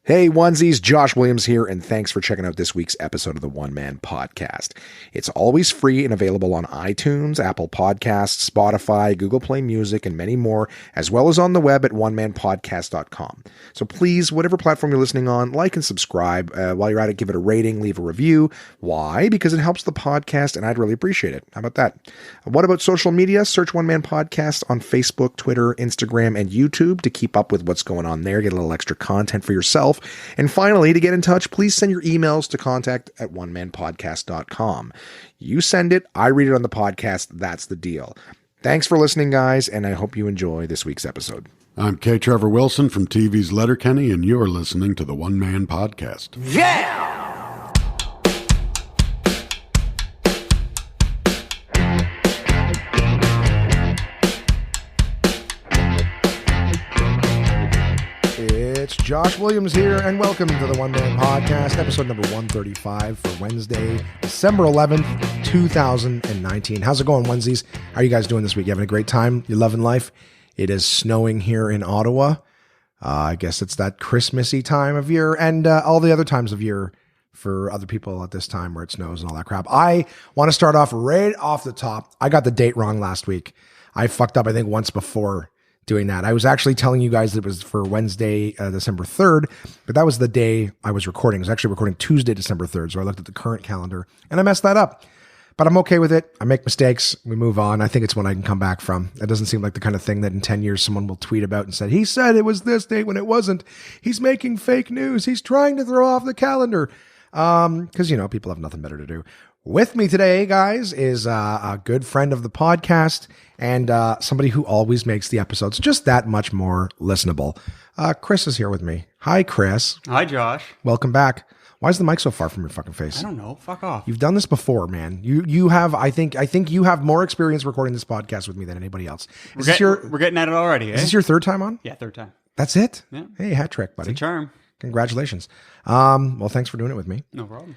Hey, onesies, Josh Williams here, and thanks for checking out this week's episode of the One Man Podcast. It's always free and available on iTunes, Apple Podcasts, Spotify, Google Play Music, and many more, as well as on the web at onemanpodcast.com. So please, whatever platform you're listening on, like and subscribe. While you're at it, give it a rating, leave a review. Why? Because it helps the podcast, and I'd really appreciate it. How about that? What about social media? Search One Man Podcast on Facebook, Twitter, Instagram, and YouTube to keep up with what's going on there. Get a little extra content for yourself. And finally, to get in touch, please send your emails to contact@onemanpodcast.com. You send it, I read it on the podcast. That's the deal. Thanks for listening, guys, and I hope you enjoy this week's episode. I'm K. Trevor Wilson from TV's Letterkenny, and you're listening to the One Man Podcast. Yeah! It's Josh Williams here, and welcome to the One Man Podcast, episode number 135 for Wednesday, December 11th, 2019. How's it going, onesies? How are you guys doing this week? You having a great time? You loving life? It is snowing here in Ottawa. I guess it's that Christmassy time of year, and all the other times of year for other people at this time where it snows and all that crap. I want to start off right off the top. I got the date wrong last week. I fucked up, I think, once before doing that. I was actually telling you guys that it was for Wednesday, December 3rd, but that was the day I was recording. I was actually recording Tuesday, December 3rd. So I looked at the current calendar and I messed that up, but I'm okay with it. I make mistakes. We move on. I think it's one I can come back from. It doesn't seem like the kind of thing that in 10 years someone will tweet about and said, he said it was this date when it wasn't. He's making fake news. He's trying to throw off the calendar. Cause you know, people have nothing better to do. With me today, guys, is a good friend of the podcast and somebody who always makes the episodes just that much more listenable. Chris is here with me. Hi, Chris. Hi, Josh. Welcome back. Why is the mic so far from your fucking face? I don't know. Fuck off. You've done this before, man. You have. I think you have more experience recording this podcast with me than anybody else. We're getting at it already. Is this your third time on? Yeah, third time. That's it. Yeah. Hey, hat trick, buddy. It's a charm. Congratulations. Well, thanks for doing it with me. No problem.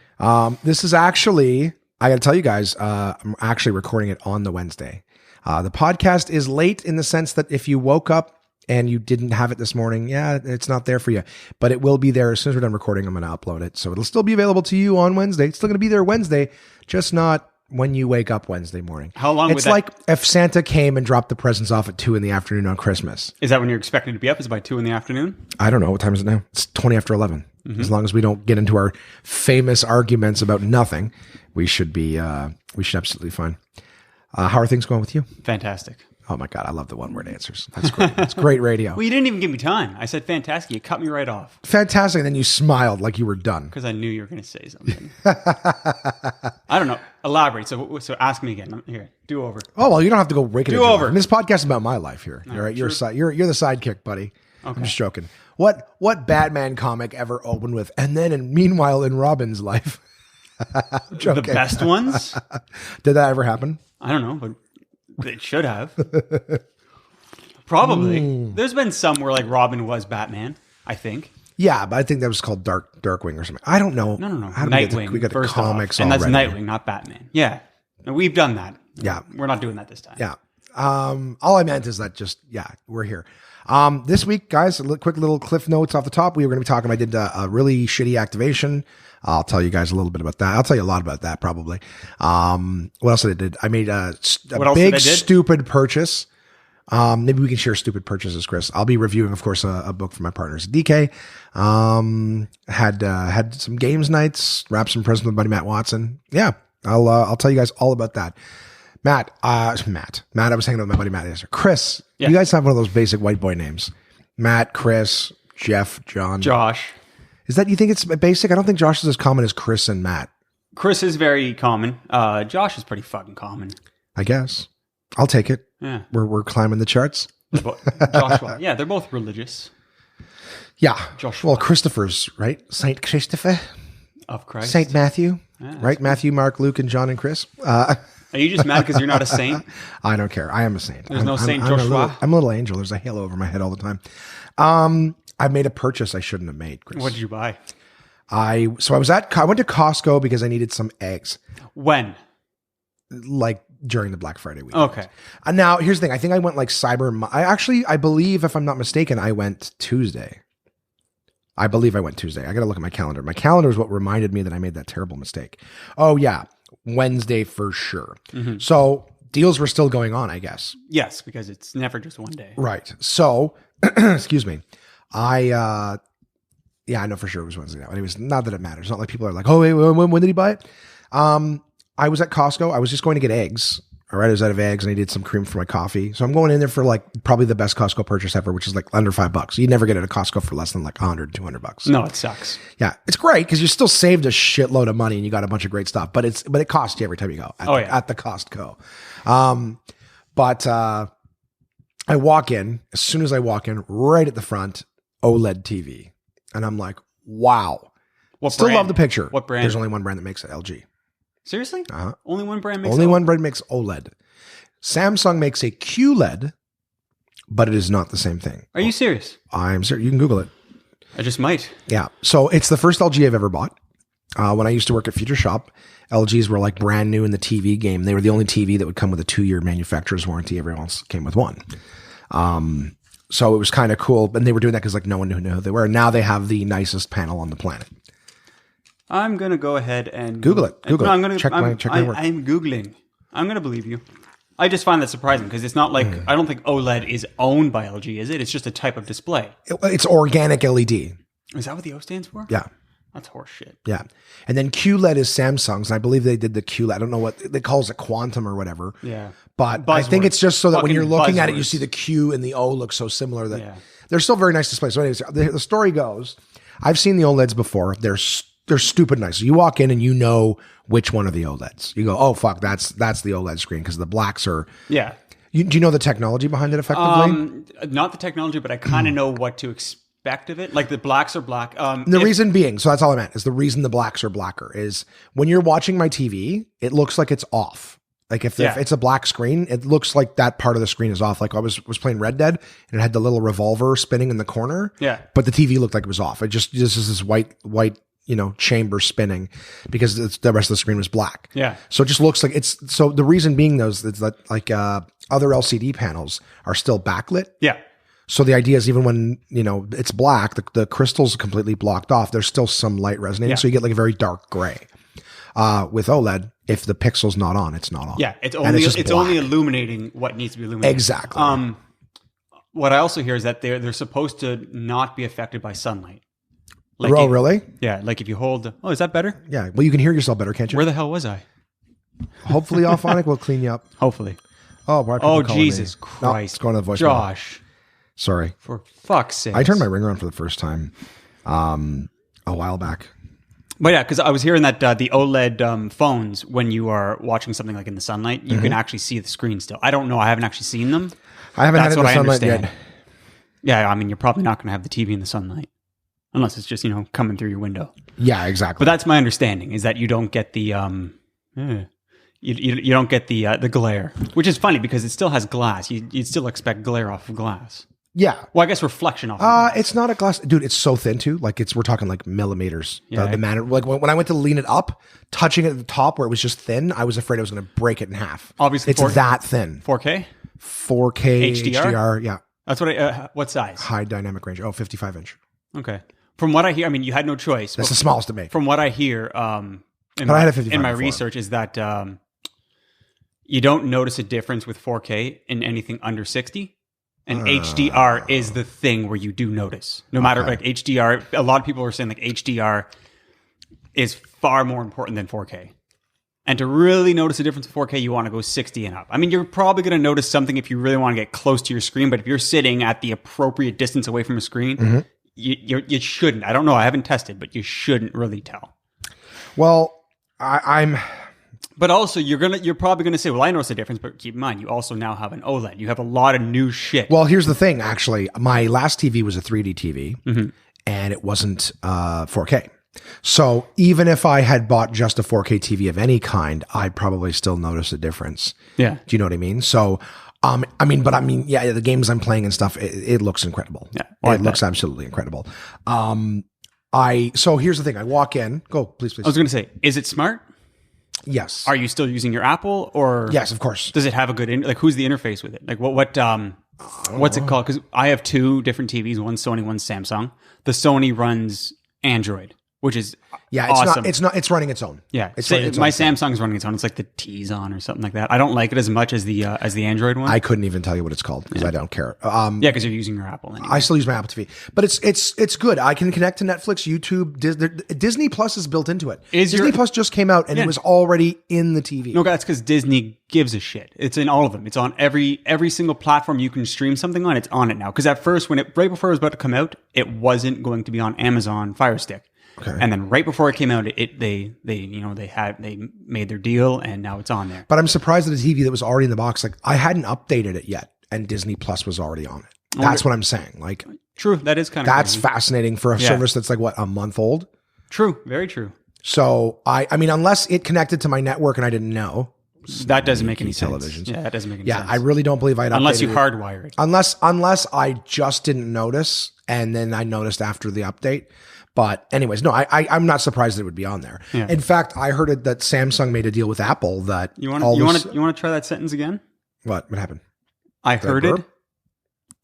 This is actually, I got to tell you guys, I'm actually recording it on the Wednesday. The podcast is late in the sense that if you woke up and you didn't have it this morning, yeah, it's not there for you, but it will be there as soon as we're done recording. I'm going to upload it. So it'll still be available to you on Wednesday. It's still going to be there Wednesday, just not when you wake up Wednesday morning. How long It's like if Santa came and dropped the presents off at 2 p.m. on Christmas. Is that when you're expecting to be up? Is it by 2 p.m? I don't know. What time is it now? It's 20 after 11. Mm-hmm. As long as we don't get into our famous arguments about nothing, we should absolutely fine. How are things going with you? Fantastic. Oh my God, I love the one-word answers. That's great. That's great radio. Well, you didn't even give me time. I said fantastic. You cut me right off. Fantastic. And then you smiled like you were done. Because I knew you were going to say something. I don't know. Elaborate. So ask me again. Here, do over. Oh, well, you don't have to go raking it. Do over. I mean, this podcast is about my life here. All right, you're the sidekick, buddy. Okay. I'm just joking. What Batman comic ever opened with, and then meanwhile in Robin's life? The best ones? Did that ever happen? I don't know, but it should have. Probably. There's been some where like Robin was Batman, I think. Yeah, but I think that was called Darkwing or something. I don't know. No. How did Nightwing. we got the comics and already. that's Nightwing, not Batman. Yeah. And we've done that. Yeah. We're not doing that this time. Yeah. All I meant is that we're here. This week, guys, quick little cliff notes off the top. We were going to be talking. I did a really shitty activation. I'll tell you guys a little bit about that. I'll tell you a lot about that probably. What else did I did? I made a big stupid purchase. Maybe we can share stupid purchases, Chris. I'll be reviewing, of course, a book for my partners at DK. Had some games nights, wrapped some presents with my buddy Matt Watson. Yeah, I'll tell you guys all about that. Matt, I was hanging out with my buddy Matt yesterday. Chris, yeah. You guys have one of those basic white boy names. Matt, Chris, Jeff, John. Josh. Is that, you think it's basic? I don't think Josh is as common as Chris and Matt. Chris is very common. Josh is pretty fucking common. I guess. I'll take it. Yeah. We're climbing the charts. Joshua. Yeah, they're both religious. Yeah. Joshua. Well, Christopher's, right? Saint Christopher. Of Christ. Saint Matthew. Yeah, right? Cool. Matthew, Mark, Luke, and John and Chris. Are you just mad because you're not a saint? I don't care. I am a saint. There's no Saint Joshua? I'm a little angel. There's a halo over my head all the time. I made a purchase I shouldn't have made, Chris. What did you buy? I went to Costco because I needed some eggs. When? Like during the Black Friday week. Okay. And now here's the thing. I think I went like I believe, if I'm not mistaken, I went Tuesday. I believe I went Tuesday. I got to look at my calendar. My calendar is what reminded me that I made that terrible mistake. Oh, yeah. Wednesday for sure. So deals were still going on, I guess. Yes, because it's never just one day. Right. So, excuse me. I know for sure it was Wednesday now. Anyways, not that it matters. Not like people are like, oh, wait, when did he buy it? I was at Costco. I was just going to get eggs. All right. I was out of eggs and I needed some cream for my coffee. So I'm going in there for like probably the best Costco purchase ever, which is like under $5. You never get it at Costco for less than like $100, $200. No, it sucks. Yeah. It's great because you still saved a shitload of money and you got a bunch of great stuff, but it costs you every time you go at the Costco. But I walk in, as soon as I walk in, right at the front, OLED TV. And I'm like, wow. What Still brand? love the picture. What brand? There's only one brand that makes it, LG. Seriously? Uh-huh. Only one brand makes Only OLED? one brand makes OLED. Samsung makes a QLED, but it is not the same thing. Are you serious? I'm serious. You can Google it. I just might. Yeah. So it's the first LG I've ever bought. When I used to work at Future Shop, LGs were like brand new in the TV game. They were the only TV that would come with a 2-year manufacturer's warranty. Everyone else came with one. So it was kind of cool. And they were doing that because like no one knew who they were. And now they have the nicest panel on the planet. I'm going to go ahead and Google it. Google no, it. I'm going to Check my work. I'm Googling. I'm going to believe you. I just find that surprising because it's not like, I don't think OLED is owned by LG, is it? It's just a type of display. It's organic LED. Is that what the O stands for? Yeah. That's horseshit. Yeah. And then QLED is Samsung's. And I believe they did the QLED. I don't know what they call it, quantum or whatever. Yeah. But I think it's just so that when you're looking at it, you buzzwords. see the Q and the O look so similar that they're still very nice displays. So anyways, the story goes, I've seen the OLEDs before. They're stupid nice. So you walk in and you know which one of the OLEDs. You go, oh, fuck, that's the OLED screen because the blacks are... Yeah. Do you know the technology behind it effectively? Not the technology, but I kind of know what to expect of it. Like the blacks are black. Reason being, so that's all I meant, is the reason the blacks are blacker is when you're watching my TV, it looks like it's off. Like if it's a black screen, it looks like that part of the screen is off. Like I was playing Red Dead and it had the little revolver spinning in the corner. Yeah. But the TV looked like it was off. It just is this white, chamber spinning because the rest of the screen was black. Yeah. So it just looks like so the reason being those is that like other LCD panels are still backlit. Yeah. So the idea is even when, it's black, the crystal's completely blocked off. There's still some light resonating. Yeah. So you get like a very dark gray. With OLED, if the pixel's not on, it's not on. Yeah. It's only illuminating what needs to be illuminated. Exactly. What I also hear is that they're supposed to not be affected by sunlight. Like really? Yeah. Like if you hold, is that better? Yeah. Well, you can hear yourself better, can't you? Where the hell was I? Hopefully Alphonic will clean you up. Hopefully. Oh, Jesus Christ. No, it's going to the voicemail. Josh. Sorry. For fuck's sake. I turned my ringer on for the first time a while back. But yeah, because I was hearing that the OLED phones, when you are watching something like in the sunlight, you can actually see the screen still. I don't know. I haven't actually seen them. I haven't had it in the sunlight yet. Yeah, I mean, you're probably not going to have the TV in the sunlight. Unless it's just, coming through your window. Yeah, exactly. But that's my understanding, is that you don't get the you don't get the glare, which is funny because it still has glass. You'd still expect glare off of glass. Yeah. Well, I guess reflection off of glass. It's not a glass. Dude, it's so thin too. Like we're talking like millimeters. Yeah. The manner, like when I went to lean it up, touching it at the top where it was just thin, I was afraid I was going to break it in half. Obviously, it's that thin. 4K? 4K HDR. Yeah. That's what size? High dynamic range. 55 inch. Okay. From what I hear, I mean, you had no choice. That's the smallest to make. From what I hear, in my research is that you don't notice a difference with 4K in anything under 60. And HDR is the thing where you do notice. No matter like HDR, a lot of people are saying like HDR is far more important than 4K. And to really notice a difference in 4K, you want to go 60 and up. I mean, you're probably going to notice something if you really want to get close to your screen. But if you're sitting at the appropriate distance away from a screen, you shouldn't. I don't know. I haven't tested, but you shouldn't really tell. Well, I'm... But also, you're probably gonna say, "Well, I notice a difference." But keep in mind, you also now have an OLED. You have a lot of new shit. Well, here's the thing. Actually, my last TV was a 3D TV, and it wasn't 4K. So even if I had bought just a 4K TV of any kind, I'd probably still notice a difference. Yeah. Do you know what I mean? So, yeah, the games I'm playing and stuff, it looks incredible. Yeah, it looks absolutely incredible. So here's the thing. I walk in. Go, please. I was gonna say, is it smart? Yes. Are you still using your Apple or? Yes, of course. Does it have a good, who's the interface with it? Like what What's it called? Because I have two different TVs, one Sony, one Samsung. The Sony runs Android, which is awesome. It's running its own. Yeah, my Samsung's running its own. It's like the T-Zone or something like that. I don't like it as much as the Android one. I couldn't even tell you what it's called because I don't care. Because you're using your Apple anyway. I still use my Apple TV, but it's good. I can connect to Netflix, YouTube, Disney Plus is built into it. Disney Plus just came out and it was already in the TV. No, that's because Disney gives a shit. It's in all of them. It's on every single platform you can stream something on. It's on it now. Because at first, right before it was about to come out, it wasn't going to be on Amazon Fire Stick. Okay. And then right before it came out, they made their deal, and now it's on there. But I'm surprised at a TV that was already in the box. Like I hadn't updated it yet, and Disney Plus was already on it. That's what I'm saying. Like, true, that is kind of crazy. Fascinating for a service that's like what, a month old. True, very true. So I mean, unless it connected to my network and I didn't know, that doesn't make any sense. Televisions. Yeah, that doesn't make any sense. Yeah, I really don't believe I'd unless you hardwire it. Unless I just didn't notice, and then I noticed after the update. But anyways, no, I'm not surprised that it would be on there. Yeah. In fact, I heard that Samsung made a deal with Apple that you want to try that sentence again? What happened? I heard it.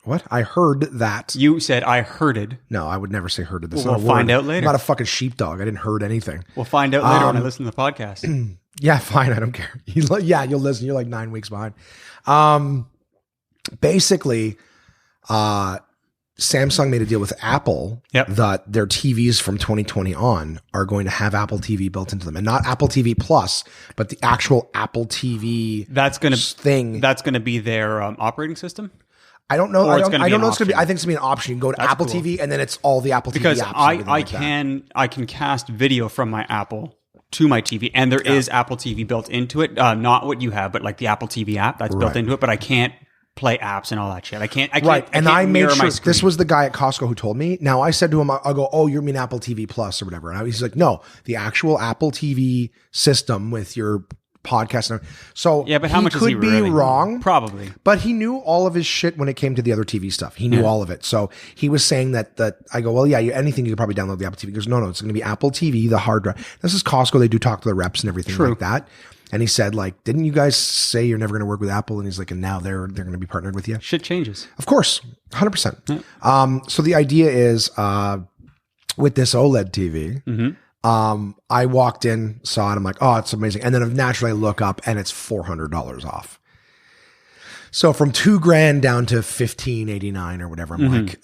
What? I heard that. You said I heard it. No, I would never say heard it. We'll find out later. I'm not a fucking sheepdog. I didn't heard anything. We'll find out later when I listen to the podcast. Yeah, fine. I don't care. You'll listen. You're like 9 weeks behind. Basically, Samsung made a deal with Apple that their TVs from 2020 on are going to have Apple TV built into them, and not Apple TV Plus, but the actual Apple TV. That's going to be their operating system. I don't know. I don't know. It's going to be. I think it's going to be an option. You can go to Apple TV, and then it's all the Apple TV apps. Because I can cast video from my Apple to my TV, and there is Apple TV built into it. Not what you have, but like the Apple TV app that's built into it. But I can't play apps and all that shit. I can't. I made sure this was the guy at Costco who told me. Now I said to him, I'll go, oh, you mean Apple TV Plus or whatever. And he's like, no, the actual Apple TV system with your podcast. So but how much could is he really? Be wrong? Probably. But he knew all of his shit when it came to the other TV stuff. He knew all of it. So he was saying that I go, well, yeah, anything you could probably download the Apple TV. He goes, no, it's going to be Apple TV, the hard drive. This is Costco. They do talk to the reps and everything like that. And he said, like, didn't you guys say you're never going to work with Apple? And he's like, and now they're going to be partnered with you. Shit changes. Of course. 100%. Yeah. So the idea is, with this OLED TV, I walked in, saw it. I'm like, oh, it's amazing. And then naturally I look up and it's $400 off. So from $2,000 down to $1,589 or whatever. I'm like,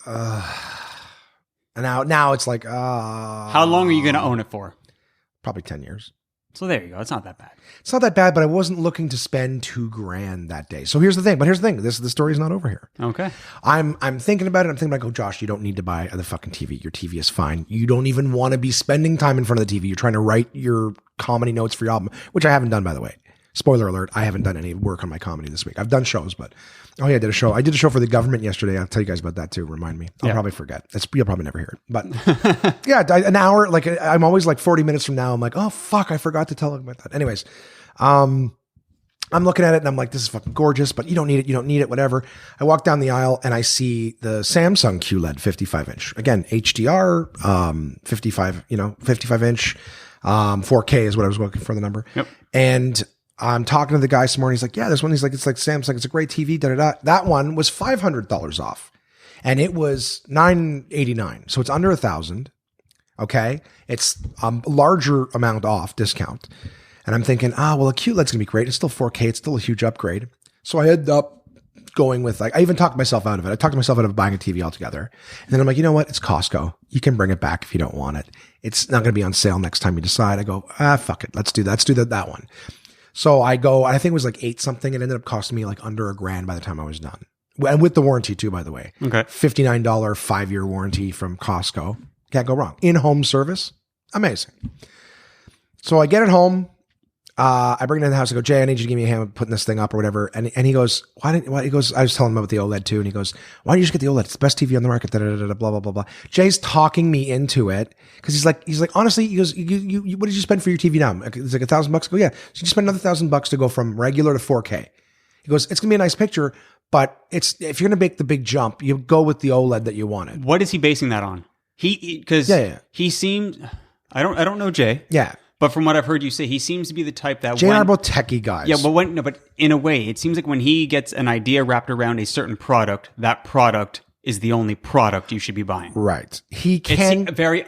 and now it's like, how long are you going to own it for? Probably 10 years. So there you go. It's not that bad. It's not that bad, but I wasn't looking to spend $2,000 that day. So here's the thing. The story's not over here. Okay. I'm thinking about it. I'm thinking like, oh, Josh, you don't need to buy the fucking TV. Your TV is fine. You don't even want to be spending time in front of the TV. You're trying to write your comedy notes for your album, which I haven't done, by the way. Spoiler alert. I haven't done any work on my comedy this week. I've done shows, but I did a show. I did a show for the government yesterday. I'll tell you guys about that too. Remind me. I'll probably forget. You'll probably never hear it. But yeah, an hour. Like I'm always like 40 minutes from now. I'm like, oh fuck, I forgot to tell them about that. Anyways, I'm looking at it and I'm like, this is fucking gorgeous, but you don't need it. You don't need it. Whatever. I walk down the aisle and I see the Samsung QLED 55-inch. Again, HDR, 55 inch, 4K is what I was looking for the number. Yep. And I'm talking to the guy some more and he's like, yeah, this one, he's like, it's like Samsung. It's a great TV. That one was $500 off and it was $989. So it's under $1,000. Okay. It's a larger amount off discount. And I'm thinking, well, a QLED's gonna be great. It's still 4K. It's still a huge upgrade. So I ended up going with I even talked myself out of it. I talked myself out of buying a TV altogether. And then I'm like, you know what? It's Costco. You can bring it back if you don't want it. It's not going to be on sale next time you decide. I go, fuck it. Let's do that one. So I go, I think it was like 8 something. It ended up costing me like under $1,000 by the time I was done. And with the warranty too, by the way. Okay. $59 5-year warranty from Costco. Can't go wrong. In-home service. Amazing. So I get it home. I bring it in the house. I go, Jay, I need you to give me a hand with putting this thing up or whatever. And he goes, he goes, I was telling him about the OLED too. And he goes, why don't you just get the OLED? It's the best TV on the market. Blah, blah, blah, blah. Jay's talking me into it. Cause he's like, honestly, he goes, you what did you spend for your TV now? It's like $1,000. I go, yeah. So you spend another $1,000 to go from regular to 4K. He goes, it's going to be a nice picture, but if you're going to make the big jump, you go with the OLED that you wanted. What is he basing that on? He seemed, I don't know Jay. Yeah. But from what I've heard you say, he seems to be the type that Jay and I are both techie guys. Yeah, but in a way, it seems like when he gets an idea wrapped around a certain product, that product is the only product you should be buying. Right. He can... It's very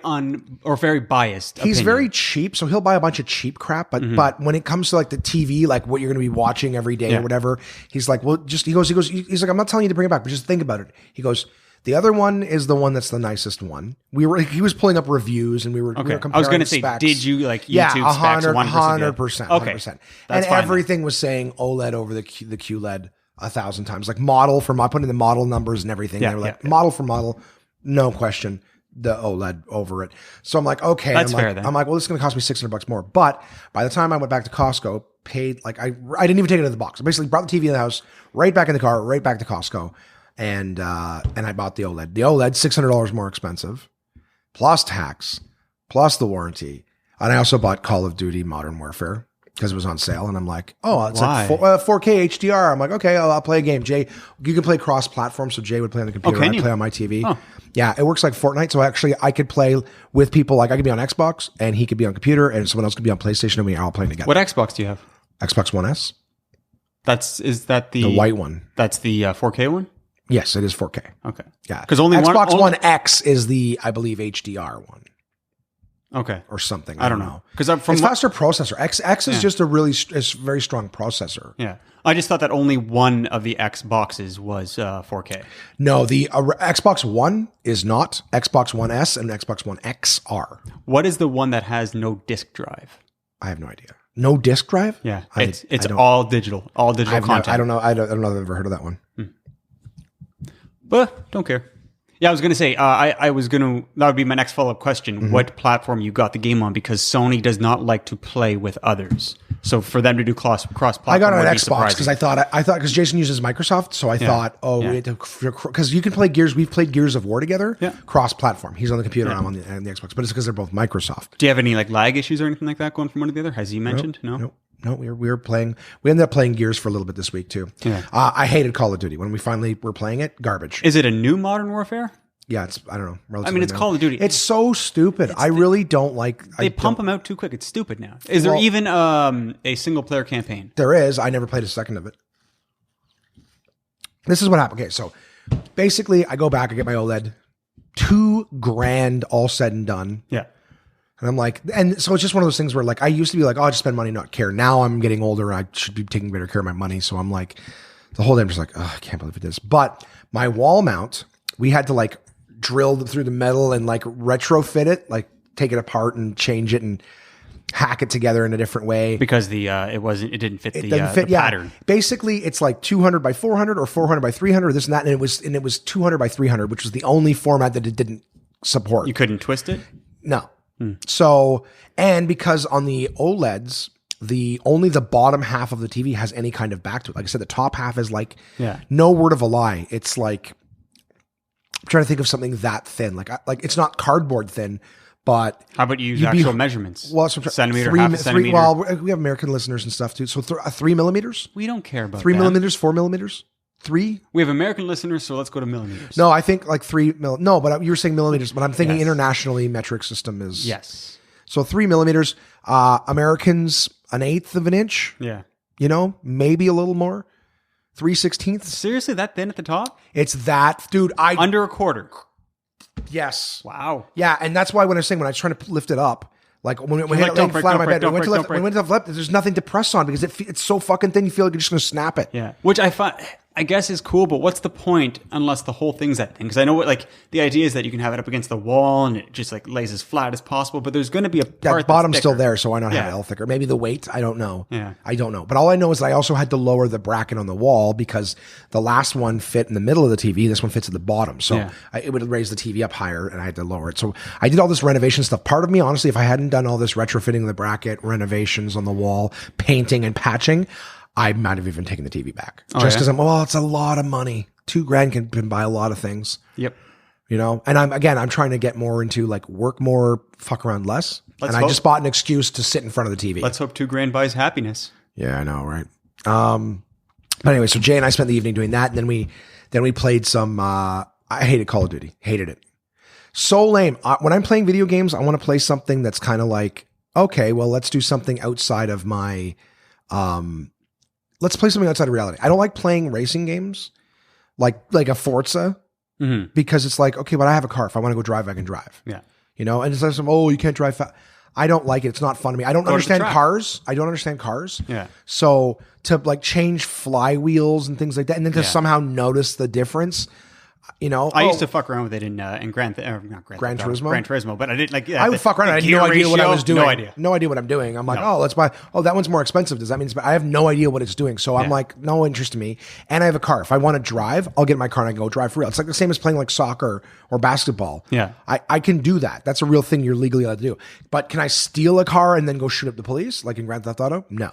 biased. He's opinion. very cheap, so he'll buy a bunch of cheap crap. But when it comes to like the TV, like what you're going to be watching every day or whatever, he's like, well, just, he's like, I'm not telling you to bring it back, but just think about it. He goes, the other one is the one that's the nicest one. He was pulling up reviews and we were comparing I was going to say, specs. did you like YouTube specs? 100%. Okay. 100%. And everything was saying OLED over the QLED 1,000 times. Like model for I put in the model numbers and everything. They were like model for model, no question, the OLED over it. So I'm like, okay. That's fair then. I'm like, well, this is going to cost me $600 more. But by the time I went back to Costco, paid like I didn't even take it out of the box. I basically brought the TV in the house, right back in the car, right back to Costco. And I bought the OLED. The OLED, $600 more expensive, plus tax, plus the warranty. And I also bought Call of Duty Modern Warfare because it was on sale. And I'm like, oh, it's like 4K HDR. I'm like, okay, I'll play a game. Jay, you can play cross-platform, so Jay would play on the computer and I'd play on my TV. Oh. Yeah, it works like Fortnite. So actually, I could play with people. Like I could be on Xbox, and he could be on computer, and someone else could be on PlayStation, and we are all playing together. What Xbox do you have? Xbox One S. Is that the white one? That's the 4K one? Yes, it is 4K. Okay. Yeah. Because only Xbox One X is the, I believe, HDR one. Okay. Or something. I don't know. Because it's faster processor. X is just a very strong processor. Yeah. I just thought that only one of the Xboxes was 4K. No, the Xbox One is not. Xbox One S and Xbox One X are. What is the one that has no disk drive? I have no idea. No disk drive? Yeah. It's all digital content. I don't know. I don't know if I've ever heard of that one. But don't care. Yeah, I was going to say, that would be my next follow-up question. What platform you got the game on? Because Sony does not like to play with others. So for them to do cross-platform, I got it on Xbox because I thought, because Jason uses Microsoft. So I thought, because you can play Gears. We've played Gears of War together, cross-platform. He's on the computer, I'm on the Xbox. But it's because they're both Microsoft. Do you have any like lag issues or anything like that going from one to the other? Has he mentioned? Nope. No, we were playing. We ended up playing Gears for a little bit this week too. Yeah. I hated Call of Duty when we finally were playing it. Garbage. Is it a new Modern Warfare? Yeah, it's I don't know. It's Call of Duty. It's so stupid. I really don't like. They pump them out too quick. It's stupid now. Is there even a single player campaign? There is. I never played a second of it. This is what happened. Okay, so basically, I go back. I get my OLED. $2,000 all said and done. Yeah. And I'm like, and so it's just one of those things where like, I used to be like, oh, I just spend money, not care. Now I'm getting older and I should be taking better care of my money. So I'm like, the whole day I'm just like, oh, I can't believe it is. But my wall mount, we had to like drill through the metal and like retrofit it, like take it apart and change it and hack it together in a different way. Because it didn't fit the pattern. Basically it's like 200 by 400 or 400 by 300, this and that. And it was 200 by 300, which was the only format that it didn't support. You couldn't twist it? No. So, and because on the OLEDs, only the bottom half of the TV has any kind of back to it. Like I said, the top half is like, no word of a lie. It's like, I'm trying to think of something that thin. Like it's not cardboard thin, but how about you use actual measurements? Well, centimeter, half a centimeter. Well, we have American listeners and stuff too. So 3 millimeters. We don't care about 3 millimeters, 4 millimeters. 3? We have American listeners, so let's go to millimeters. No, I think like 3 No, but you were saying millimeters, but I'm thinking internationally metric system is. Yes. So 3 millimeters. Americans, 1/8 of an inch. Yeah. Maybe a little more. 3/16. Seriously, that thin at the top? It's that, dude. Under a quarter. Yes. Wow. Yeah, and that's why when I was trying to lift it up, like when we hit flat on my bed, when we went to the flip, there's nothing to press on because it's so fucking thin. You feel like you're just going to snap it. Yeah. Which I guess is cool, but what's the point unless the whole thing's that thing? Because I know the idea is that you can have it up against the wall and it just like lays as flat as possible, but there's going to be a part that bottom's still there, so why not have it a little thicker? Maybe the weight, I don't know. Yeah. I don't know. But all I know is I also had to lower the bracket on the wall because the last one fit in the middle of the TV. This one fits at the bottom. So it would raise the TV up higher and I had to lower it. So I did all this renovation stuff. Part of me, honestly, if I hadn't done all this retrofitting of the bracket, renovations on the wall, painting and patching, I might have even taken the TV back just because it's a lot of money. $2,000 can buy a lot of things. Yep. And I'm trying to get more into like work more, fuck around less. I just bought an excuse to sit in front of the TV. Let's hope $2,000 buys happiness. Yeah, I know. Right. But anyway, so Jay and I spent the evening doing that. And then we played some, I hated Call of Duty. Hated it. So lame. When I'm playing video games, I want to play something that's kind of like okay, well, let's do something outside of my, let's play something outside of reality. I don't like playing racing games like a Forza because it's like, okay, but I have a car. If I want to go drive, I can drive. Yeah. You know, and it's like, oh, you can't drive fast. I don't like it. It's not fun to me. I don't understand cars. I don't understand cars. Yeah. So to like change flywheels and things like that, and then to somehow notice the difference, you know. I used to fuck around with it in Gran Turismo, but I didn't like. I would fuck around. I had no idea what I was doing. No idea what I'm doing. I'm like, oh, let's buy. Oh, that one's more expensive. Does that mean? I have no idea what it's doing. So I'm like, no interest in me. And I have a car. If I want to drive, I'll get in my car and I can go drive for real. It's like the same as playing like soccer or basketball. Yeah, I can do that. That's a real thing you're legally allowed to do. But can I steal a car and then go shoot up the police like in Grand Theft Auto? No.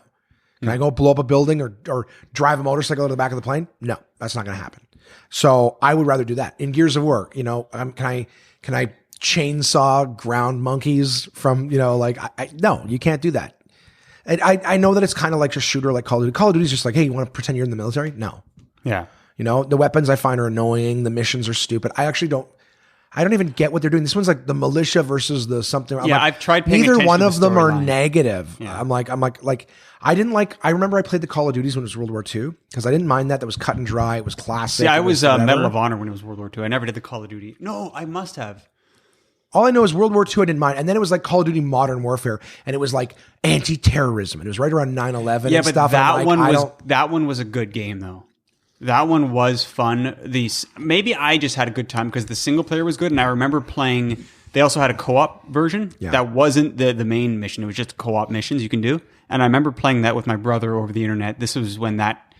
Can I go blow up a building or drive a motorcycle to the back of the plane? No, that's not going to happen. So I would rather do that. In Gears of War, you know, can I chainsaw ground monkeys from, you know, like, no, you can't do that. And I know that it's kind of like a shooter like Call of Duty. Call of Duty is just like, hey, you want to pretend you're in the military? No. Yeah. You know, the weapons I find are annoying. The missions are stupid. I don't even get what they're doing. This one's like the militia versus the something. I've tried paying neither attention one to of the them are storyline. negative. Yeah. I remember I played the Call of Duties when it was World War II because I didn't mind that. That was cut and dry. It was classic. Yeah, I was Medal of Honor when it was World War II. I never did the Call of Duty. No, I must have. All I know is World War II I didn't mind. And then it was like Call of Duty Modern Warfare. And it was like anti-terrorism. And it was right around 9/11 and stuff. That one was a good game though. That one was fun. Maybe I just had a good time because the single player was good. And I remember playing, they also had a co-op version that wasn't the main mission. It was just co-op missions you can do. And I remember playing that with my brother over the internet. This was when that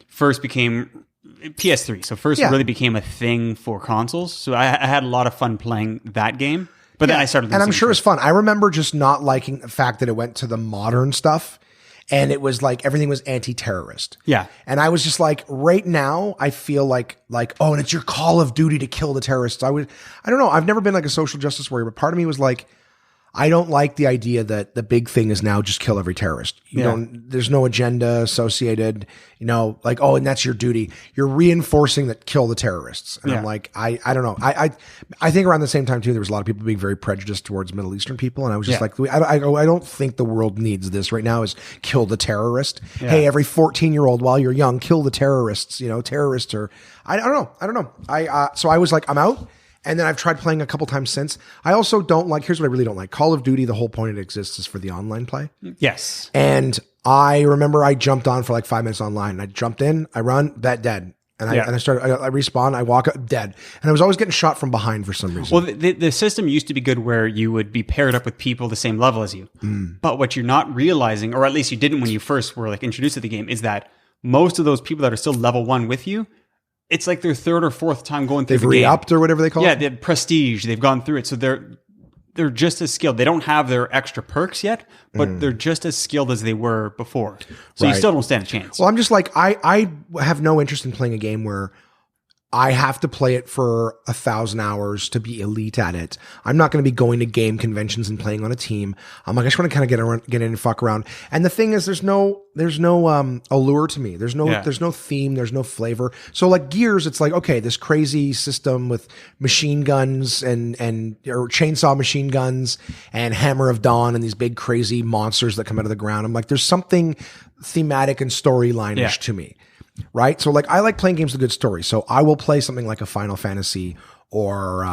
first became PS3. So really became a thing for consoles. So I had a lot of fun playing that game. But then I started. And I'm sure it's fun. I remember just not liking the fact that it went to the modern stuff. And it was like everything was anti-terrorist. Yeah. And I was just like, right now, I feel like, oh, and it's your Call of Duty to kill the terrorists. I don't know. I've never been like a social justice warrior, but part of me was like, I don't like the idea that the big thing is now just kill every terrorist. There's no agenda associated, you know, like, oh, and that's your duty. You're reinforcing that kill the terrorists. And I'm like, I don't know. I think around the same time too, there was a lot of people being very prejudiced towards Middle Eastern people. And I was just like, I don't think the world needs this right now is kill the terrorist. Yeah. Hey, every 14-year-old while you're young, kill the terrorists, you know, terrorists are, I don't know. So I was like, I'm out. And then I've tried playing a couple times since. I also don't like, here's what I really don't like. Call of Duty, the whole point it exists is for the online play. Yes. And I remember I jumped on for like 5 minutes online. And I jumped in, I run, dead. And I respawn, I walk up, dead. And I was always getting shot from behind for some reason. Well, the system used to be good where you would be paired up with people the same level as you. But what you're not realizing, or at least you didn't when you first were like introduced to the game, is that most of those people that are still level 1 with you, it's like their third or fourth time going through the game. They've re-upped or whatever they call it? Yeah, they have prestige. They've gone through it. So they're just as skilled. They don't have their extra perks yet, but they're just as skilled as they were before. So you still don't stand a chance. Well, I'm just like, I have no interest in playing a game where I have to play it for 1,000 hours to be elite at it. I'm not going to be going to game conventions and playing on a team. I'm like, I just want to kind of get in and fuck around. And the thing is, there's no allure to me. There's no theme. There's no flavor. So like Gears, it's like, okay, this crazy system with machine guns and or chainsaw machine guns and Hammer of Dawn and these big crazy monsters that come out of the ground. I'm like, there's something thematic and storyline-ish to me. Right. So like, I like playing games with good stories. So I will play something like a Final Fantasy or,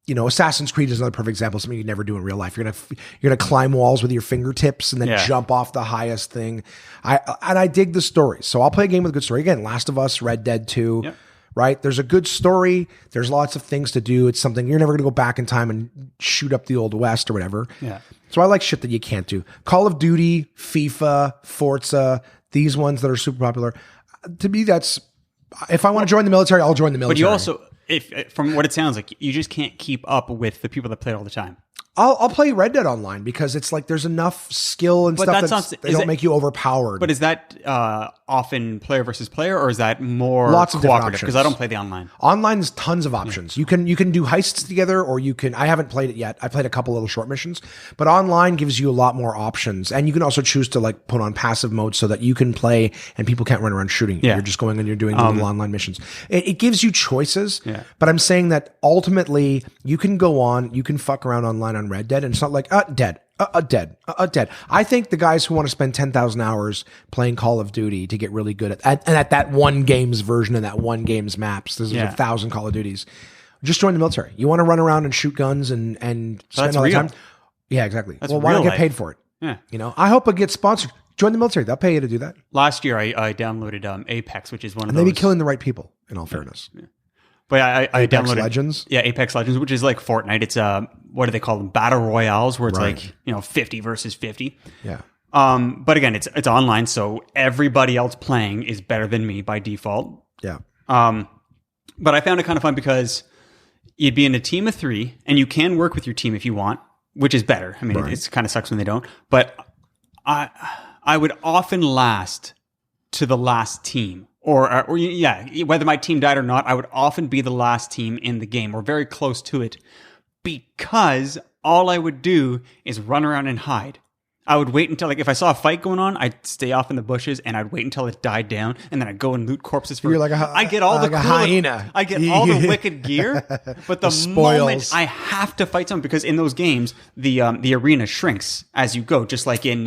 Assassin's Creed is another perfect example. Something you never do in real life. You're going to climb walls with your fingertips and then jump off the highest thing. I dig the story. So I'll play a game with a good story. Again, Last of Us, Red Dead 2, right? There's a good story. There's lots of things to do. It's something you're never going to go back in time and shoot up the Old West or whatever. Yeah. So I like shit that you can't do. Call of Duty, FIFA, Forza, these ones that are super popular. To me, that's, if I want to join the military, I'll join the military. But you also, from what it sounds like, you just can't keep up with the people that play it all the time. I'll play Red Dead Online because it's like there's enough skill and stuff that they don't make you overpowered. But is that often player versus player, or is that more lots of cooperative? Because I don't play the online. Online is tons of options. You can do heists together, or you can. I haven't played it yet. I played a couple little short missions, but online gives you a lot more options, and you can also choose to like put on passive mode so that you can play and people can't run around shooting you. Yeah. You're just going and you're doing the little online missions. It gives you choices, but I'm saying that ultimately you can go on, you can fuck around online on Red Dead, and it's not like dead. Dead. I think the guys who want to spend 10,000 hours playing Call of Duty to get really good at that one game's version and that one game's maps, there's 1,000 Call of Duties. Just join the military. You want to run around and shoot guns and spend all the time? Yeah, exactly. Well, why not get paid for it? Yeah. I hope it gets sponsored. Join the military. They'll pay you to do that. Last year, I downloaded Apex, which is one of those. And they be killing the right people, in all fairness. Yeah. But I downloaded Legends. Yeah, Apex Legends, which is like Fortnite. It's what do they call them? Battle royales, where it's like 50 versus 50. Yeah. But again, it's online, so everybody else playing is better than me by default. Yeah. But I found it kind of fun because you'd be in a team of 3, and you can work with your team if you want, which is better. I mean, it kind of sucks when they don't. But I would often last to the last team. Or whether my team died or not, I would often be the last team in the game or very close to it because all I would do is run around and hide. I would wait until, if I saw a fight going on, I'd stay off in the bushes and I'd wait until it died down and then I'd go and loot corpses. You're like I get all the hyena. I get all the wicked gear, but the moment I have to fight someone, because in those games, the arena shrinks as you go, just like in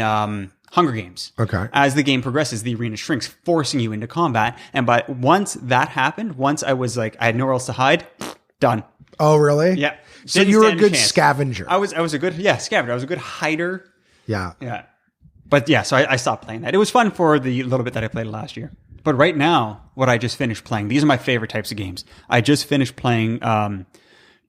Hunger Games. Okay. As the game progresses, the arena shrinks, forcing you into combat. And once that happened, once I was I had nowhere else to hide, done. Oh, really? Yeah. So you were a good scavenger. I was a good scavenger. I was a good hider. Yeah. Yeah. But yeah, so I stopped playing that. It was fun for the little bit that I played last year. But right now, what I just finished playing, these are my favorite types of games. I just finished playing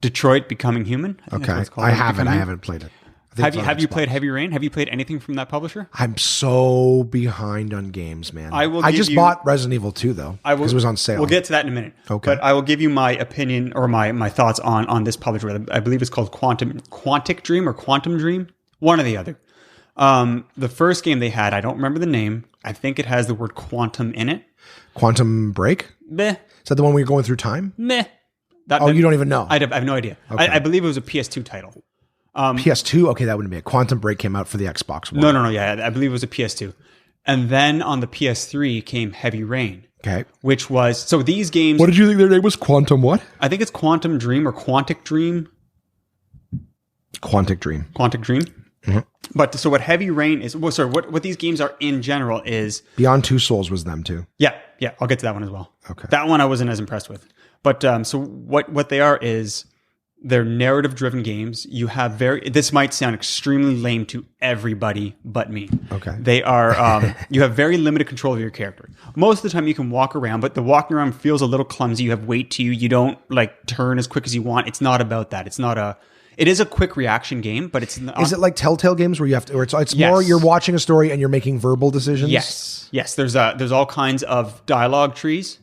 Detroit Becoming Human. Okay. I haven't played it. Have you played Heavy Rain? Have you played anything from that publisher? I'm so behind on games, man. I just bought Resident Evil 2 though, because it was on sale. We'll get to that in a minute. Okay. But I will give you my opinion or my thoughts on this publisher. I believe it's called Quantic Dream or Quantum Dream, one or the other. The first game they had, I don't remember the name. I think it has the word quantum in it. Quantum Break? Meh. Is that the one where you're going through time? Meh. You don't even know? I have no idea. Okay. I believe it was a PS2 title. PS2? Okay, that wouldn't be it. Quantum Break came out for the Xbox One. No. Yeah, I believe it was a PS2. And then on the PS3 came Heavy Rain. Okay. Which was... So these games... What did you think their name was? Quantum what? I think it's Quantum Dream or Quantic Dream. Quantic Dream. Quantic Dream. Mm-hmm. But so what Heavy Rain is... Well, sorry, what these games are in general is... Beyond Two Souls was them too. Yeah. I'll get to that one as well. Okay. That one I wasn't as impressed with. But so what they are is... They're narrative-driven games. You have this might sound extremely lame to everybody but me. Okay. They are, you have very limited control of your character. Most of the time you can walk around, but the walking around feels a little clumsy. You have weight to you. You don't turn as quick as you want. It's not about that. It is a quick reaction game, but it's not. Is it like Telltale games where you have to, or it's more you're watching a story and you're making verbal decisions? Yes. There's all kinds of dialogue trees.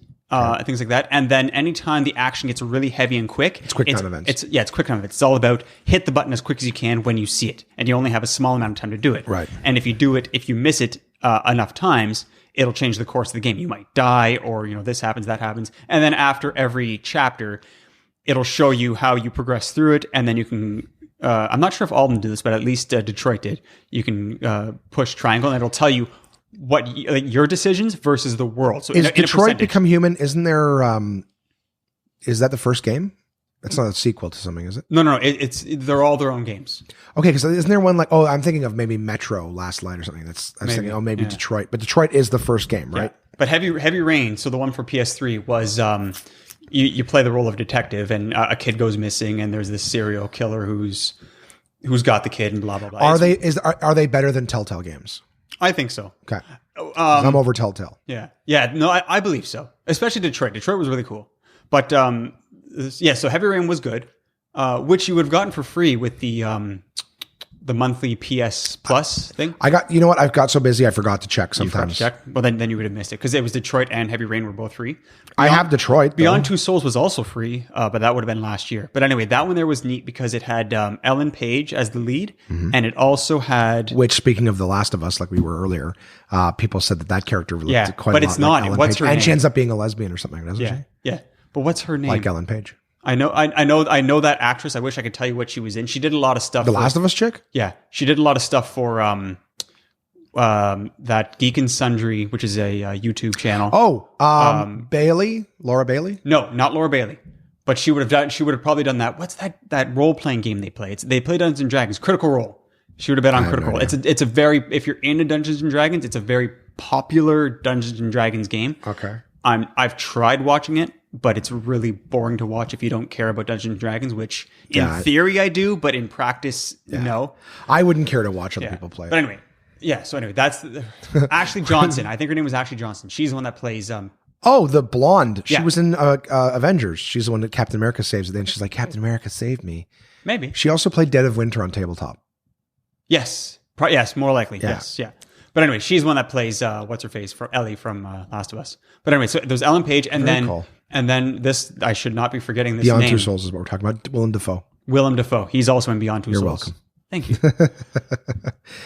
Things like that. And then anytime the action gets really heavy and quick, it's quick time events. It's quick time events. It's all about hit the button as quick as you can when you see it. And you only have a small amount of time to do it. Right. And if you miss it enough times, it'll change the course of the game. You might die or, this happens, that happens. And then after every chapter, it'll show you how you progress through it. And then you can, I'm not sure if all of them do this, but at least Detroit did. You can push triangle and it'll tell you what your decisions versus the world. So is Detroit Become Human? Isn't there? Is that the first game? It's not a sequel to something, is it? No. They're all their own games. Okay, because isn't there one I'm thinking of maybe Metro Last Light or something. I was thinking, maybe Detroit, but Detroit is the first game, right? Yeah. But Heavy Rain. So the one for PS3 was you play the role of detective, and a kid goes missing, and there's this serial killer who's got the kid, and blah blah blah. Are they better than Telltale games? I think so. Okay. I'm over Telltale. Yeah. No, I believe so. Especially Detroit. Detroit was really cool. But so Heavy Rain was good, which you would have gotten for free with the monthly PS Plus thing. You know what? I've got so busy I forgot to check sometimes. Well, then you would have missed it because it was Detroit and Heavy Rain were both free. I have Detroit. Beyond Two Souls was also free, but that would have been last year. But anyway, that one there was neat because it had Ellen Page as the lead, and it also had... Which, speaking of The Last of Us, like we were earlier, people said that character looked quite a lot but it's not. Like What's her name? And she ends up being a lesbian or something, doesn't she? Yeah. But what's her name? Like Ellen Page. I know that actress. I wish I could tell you what she was in. She did a lot of stuff. The Last of Us chick? Yeah. She did a lot of stuff for that Geek and Sundry, which is a YouTube channel. Bailey? Laura Bailey? No, not Laura Bailey. But she would have probably done that. What's that role-playing game they play? They play Dungeons and Dragons, Critical Role. She would have been on Critical. It's a very, if you're into Dungeons and Dragons, it's a very popular Dungeons and Dragons game. Okay. I've tried watching it, but it's really boring to watch if you don't care about Dungeons and Dragons, which in theory I do, but in practice, no. I wouldn't care to watch other people play it. But anyway, that's Ashley Johnson. I think her name was Ashley Johnson. She's the one that plays... the blonde. She was in Avengers. She's the one that Captain America saves. And then she's like, Captain America saved me. Maybe. She also played Dead of Winter on tabletop. Yes. Yes, more likely. Yeah. Yes, yeah. But anyway, she's the one that plays, what's her face, for Ellie from Last of Us. But anyway, so there's Ellen Page, and then this, I should not be forgetting this Beyond name. Two Souls is what we're talking about. Willem Dafoe. He's also in Beyond Two Souls. You're welcome. Thank you.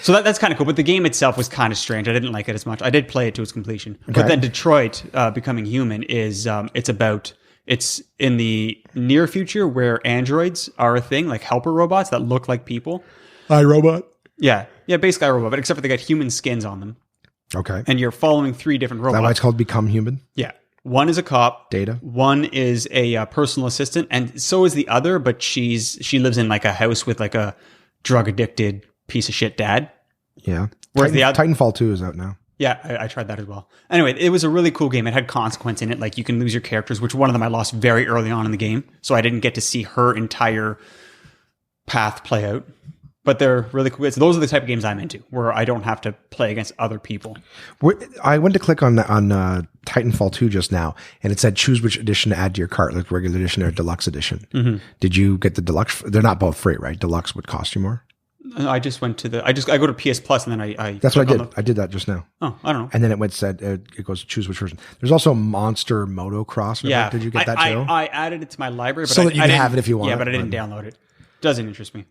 So that's kind of cool. But the game itself was kind of strange. I didn't like it as much. I did play it to its completion. Okay. But then Detroit Becoming Human is, it's in the near future where androids are a thing, like helper robots that look like people. iRobot? Yeah, basically iRobot, but except for they got human skins on them. Okay. And you're following 3 different robots. Is that why it's called Become Human? Yeah. One is a cop. Data. One is a personal assistant, and so is the other, but she lives in like a house with like a drug addicted piece of shit dad. Yeah. Whereas Titanfall 2 is out now. Yeah, I tried that as well. Anyway, it was a really cool game. It had consequence in it. Like you can lose your characters, which one of them I lost very early on in the game. So I didn't get to see her entire path play out. But they're really cool. Those are the type of games I'm into, where I don't have to play against other people. I went to click on Titanfall 2 just now, and it said choose which edition to add to your cart, like regular edition or deluxe edition. Mm-hmm. Did you get the deluxe? They're not both free, right? Deluxe would cost you more. I just went to I go to PS Plus, and then I that's what I did. I did that just now. Oh, I don't know. And then it goes to choose which version. There's also Monster Motocross. Yeah, did you get that too? I added it to my library, but so that you can have it if you want. Yeah, but I didn't download it. Doesn't interest me.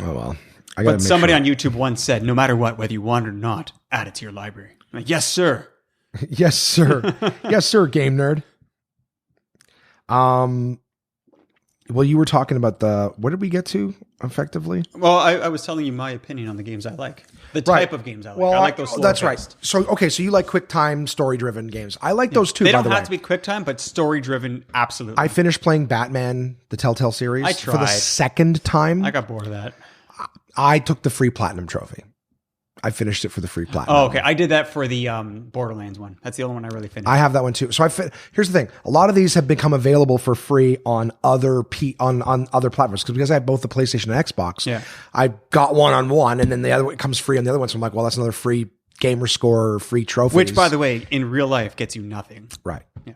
Oh well. But somebody on YouTube once said, no matter what, whether you want it or not, add it to your library. I'm like, yes, sir. Yes, sir. Yes, sir, game nerd. Well, you were talking about what did we get to effectively? Well, I was telling you my opinion on the games I like. The type of games I like. Well, I like those slower that's paced. Right. So you like quick time, story-driven games. I like those too, by the way. They don't have to be quick time, but story-driven, absolutely. I finished playing Batman, the Telltale series. I tried. For the second time. I got bored of that. I took the free platinum trophy. I finished it for the free platinum. Oh, okay. I did that for the Borderlands one. That's the only one I really finished. I have that one too. So here's the thing: a lot of these have become available for free on other platforms because I have both the PlayStation and Xbox. Yeah, I got one on one, and then the other one comes free on the other one. So I'm like, well, that's another free gamer score, free trophy. Which, by the way, in real life gets you nothing. Right. Yeah.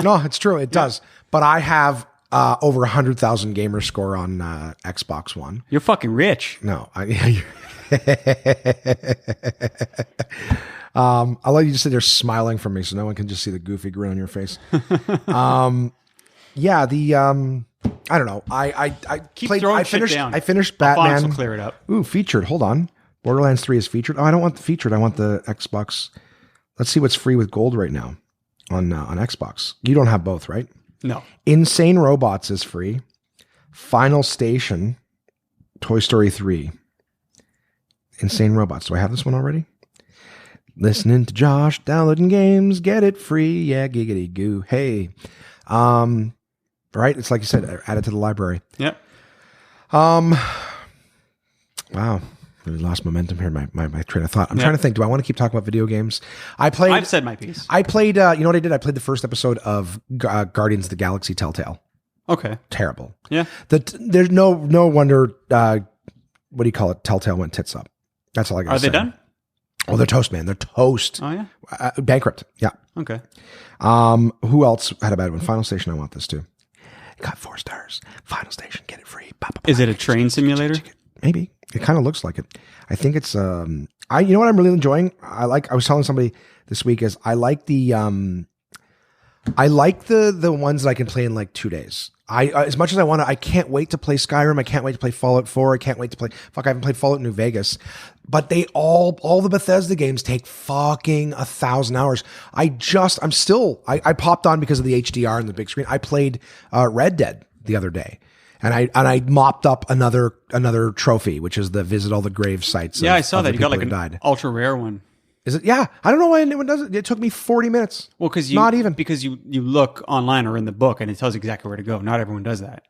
No, it's true. It does. But I have over 100,000 gamer score on Xbox One. You're fucking rich. No, I like you just sit there smiling from me, so no one can just see the goofy grin on your face. Yeah, I don't know. I keep played. Throwing I finished. shit down. I finished Batman. Will clear it up. Ooh, featured. Hold on. Borderlands 3 is featured. Oh, I don't want the featured. I want the Xbox. Let's see what's free with gold right now on Xbox. You don't have both, right? No. Insane Robots is free. Final Station, Toy Story 3. Insane Robots. Do I have this one already? Listening to Josh, downloading games, get it free. Yeah, giggity goo. Hey. Right? It's like you said, add it to the library. Yep. Wow. Really lost momentum here, my train of thought. I'm trying to think, do I want to keep talking about video games? I've said my piece. I played, you know what I did? I played the first episode of Guardians of the Galaxy Telltale. Okay. Terrible. Yeah. There's no wonder, what do you call it? Telltale went tits up. That's all I got to say. Are they done? Oh, they're toast, man. They're toast. Oh, yeah? Bankrupt. Yeah. Okay. Who else had a bad one? Final Station, I want this too. Got 4 stars. Final Station, get it free. Is it a train simulator? Maybe. It kind of looks like it. I think it's, you know what I'm really enjoying? I was telling somebody this week is I like the ones that I can play in like 2 days. As much as I want to, I can't wait to play Skyrim. I can't wait to play Fallout 4. I can't wait to play, I haven't played Fallout New Vegas, but they all the Bethesda games take fucking 1,000 hours. I popped on because of the HDR and the big screen. I played, Red Dead the other day. And I mopped up another trophy, which is the visit all the grave sites. Yeah, I saw that. You got like an ultra rare one. Is it? Yeah. I don't know why anyone does it. It took me 40 minutes. Well, because you look online or in the book and it tells you exactly where to go. Not everyone does that.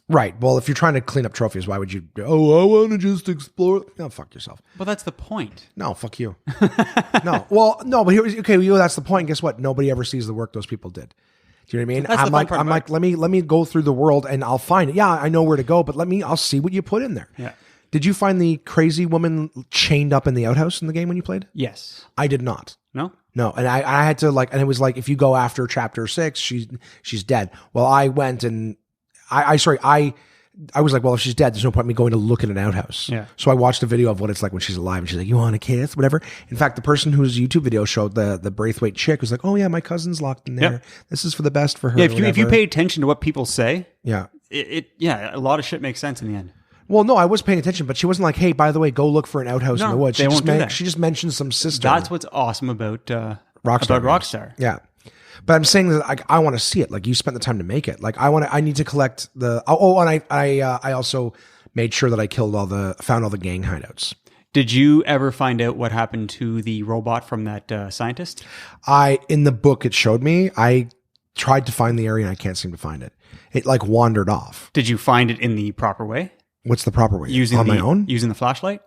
Right. Well, if you're trying to clean up trophies, why would you? Oh, I want to just explore. No, fuck yourself. Well, that's the point. No, fuck you. No. Well, no. But that's the point. And guess what? Nobody ever sees the work those people did. Do you know what I mean? I'm like, let me go through the world and I'll find it. Yeah, I know where to go, but I'll see what you put in there. Yeah. Did you find the crazy woman chained up in the outhouse in the game when you played? Yes. I did not. No? No, and I had to and it was like, if you go after chapter 6, she's dead. Well, I went and I was like, well, if she's dead, there's no point in me going to look at an outhouse. Yeah. So I watched a video of what it's like when she's alive, and she's like, you want a kiss, whatever. In fact, the person whose YouTube video showed the Braithwaite chick was like, oh yeah, my cousin's locked in there. Yep. This is for the best for her. Yeah, if you pay attention to what people say, yeah, a lot of shit makes sense in the end. Well, no, I was paying attention, but she wasn't like, hey, by the way, go look for an outhouse in the woods. She just mentioned some sister. That's what's awesome about Rockstar. Yeah. But I'm saying that I want to see it. Like, you spent the time to make it. Like, I need to collect and I also made sure that I found all the gang hideouts. Did you ever find out what happened to the robot from that scientist? In the book it showed me, I tried to find the area and I can't seem to find it. It like wandered off. Did you find it in the proper way? What's the proper way? On my own? Using the flashlight?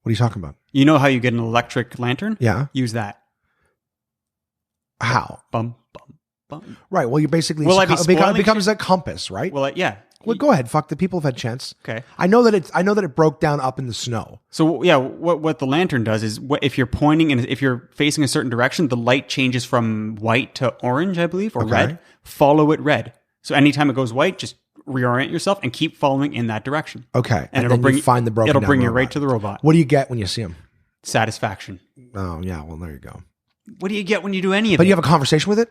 What are you talking about? You know how you get an electric lantern? Yeah. Use that. How? Bum, bum, bum. Right. Well, you basically... it becomes a compass, right? Well, yeah. Well, go ahead. Fuck, the people have had a chance. Okay. I know that it broke down up in the snow. So, yeah, what the lantern does is, if you're pointing and if you're facing a certain direction, the light changes from white to orange, I believe, or red. Follow it red. So anytime it goes white, just reorient yourself and keep following in that direction. Okay. And it'll bring you find the broken It'll bring you robot. right to the robot. What do you get when you see him? Satisfaction. Oh, yeah. Well, there you go. What do you get when you do any of it? But you have a conversation with it?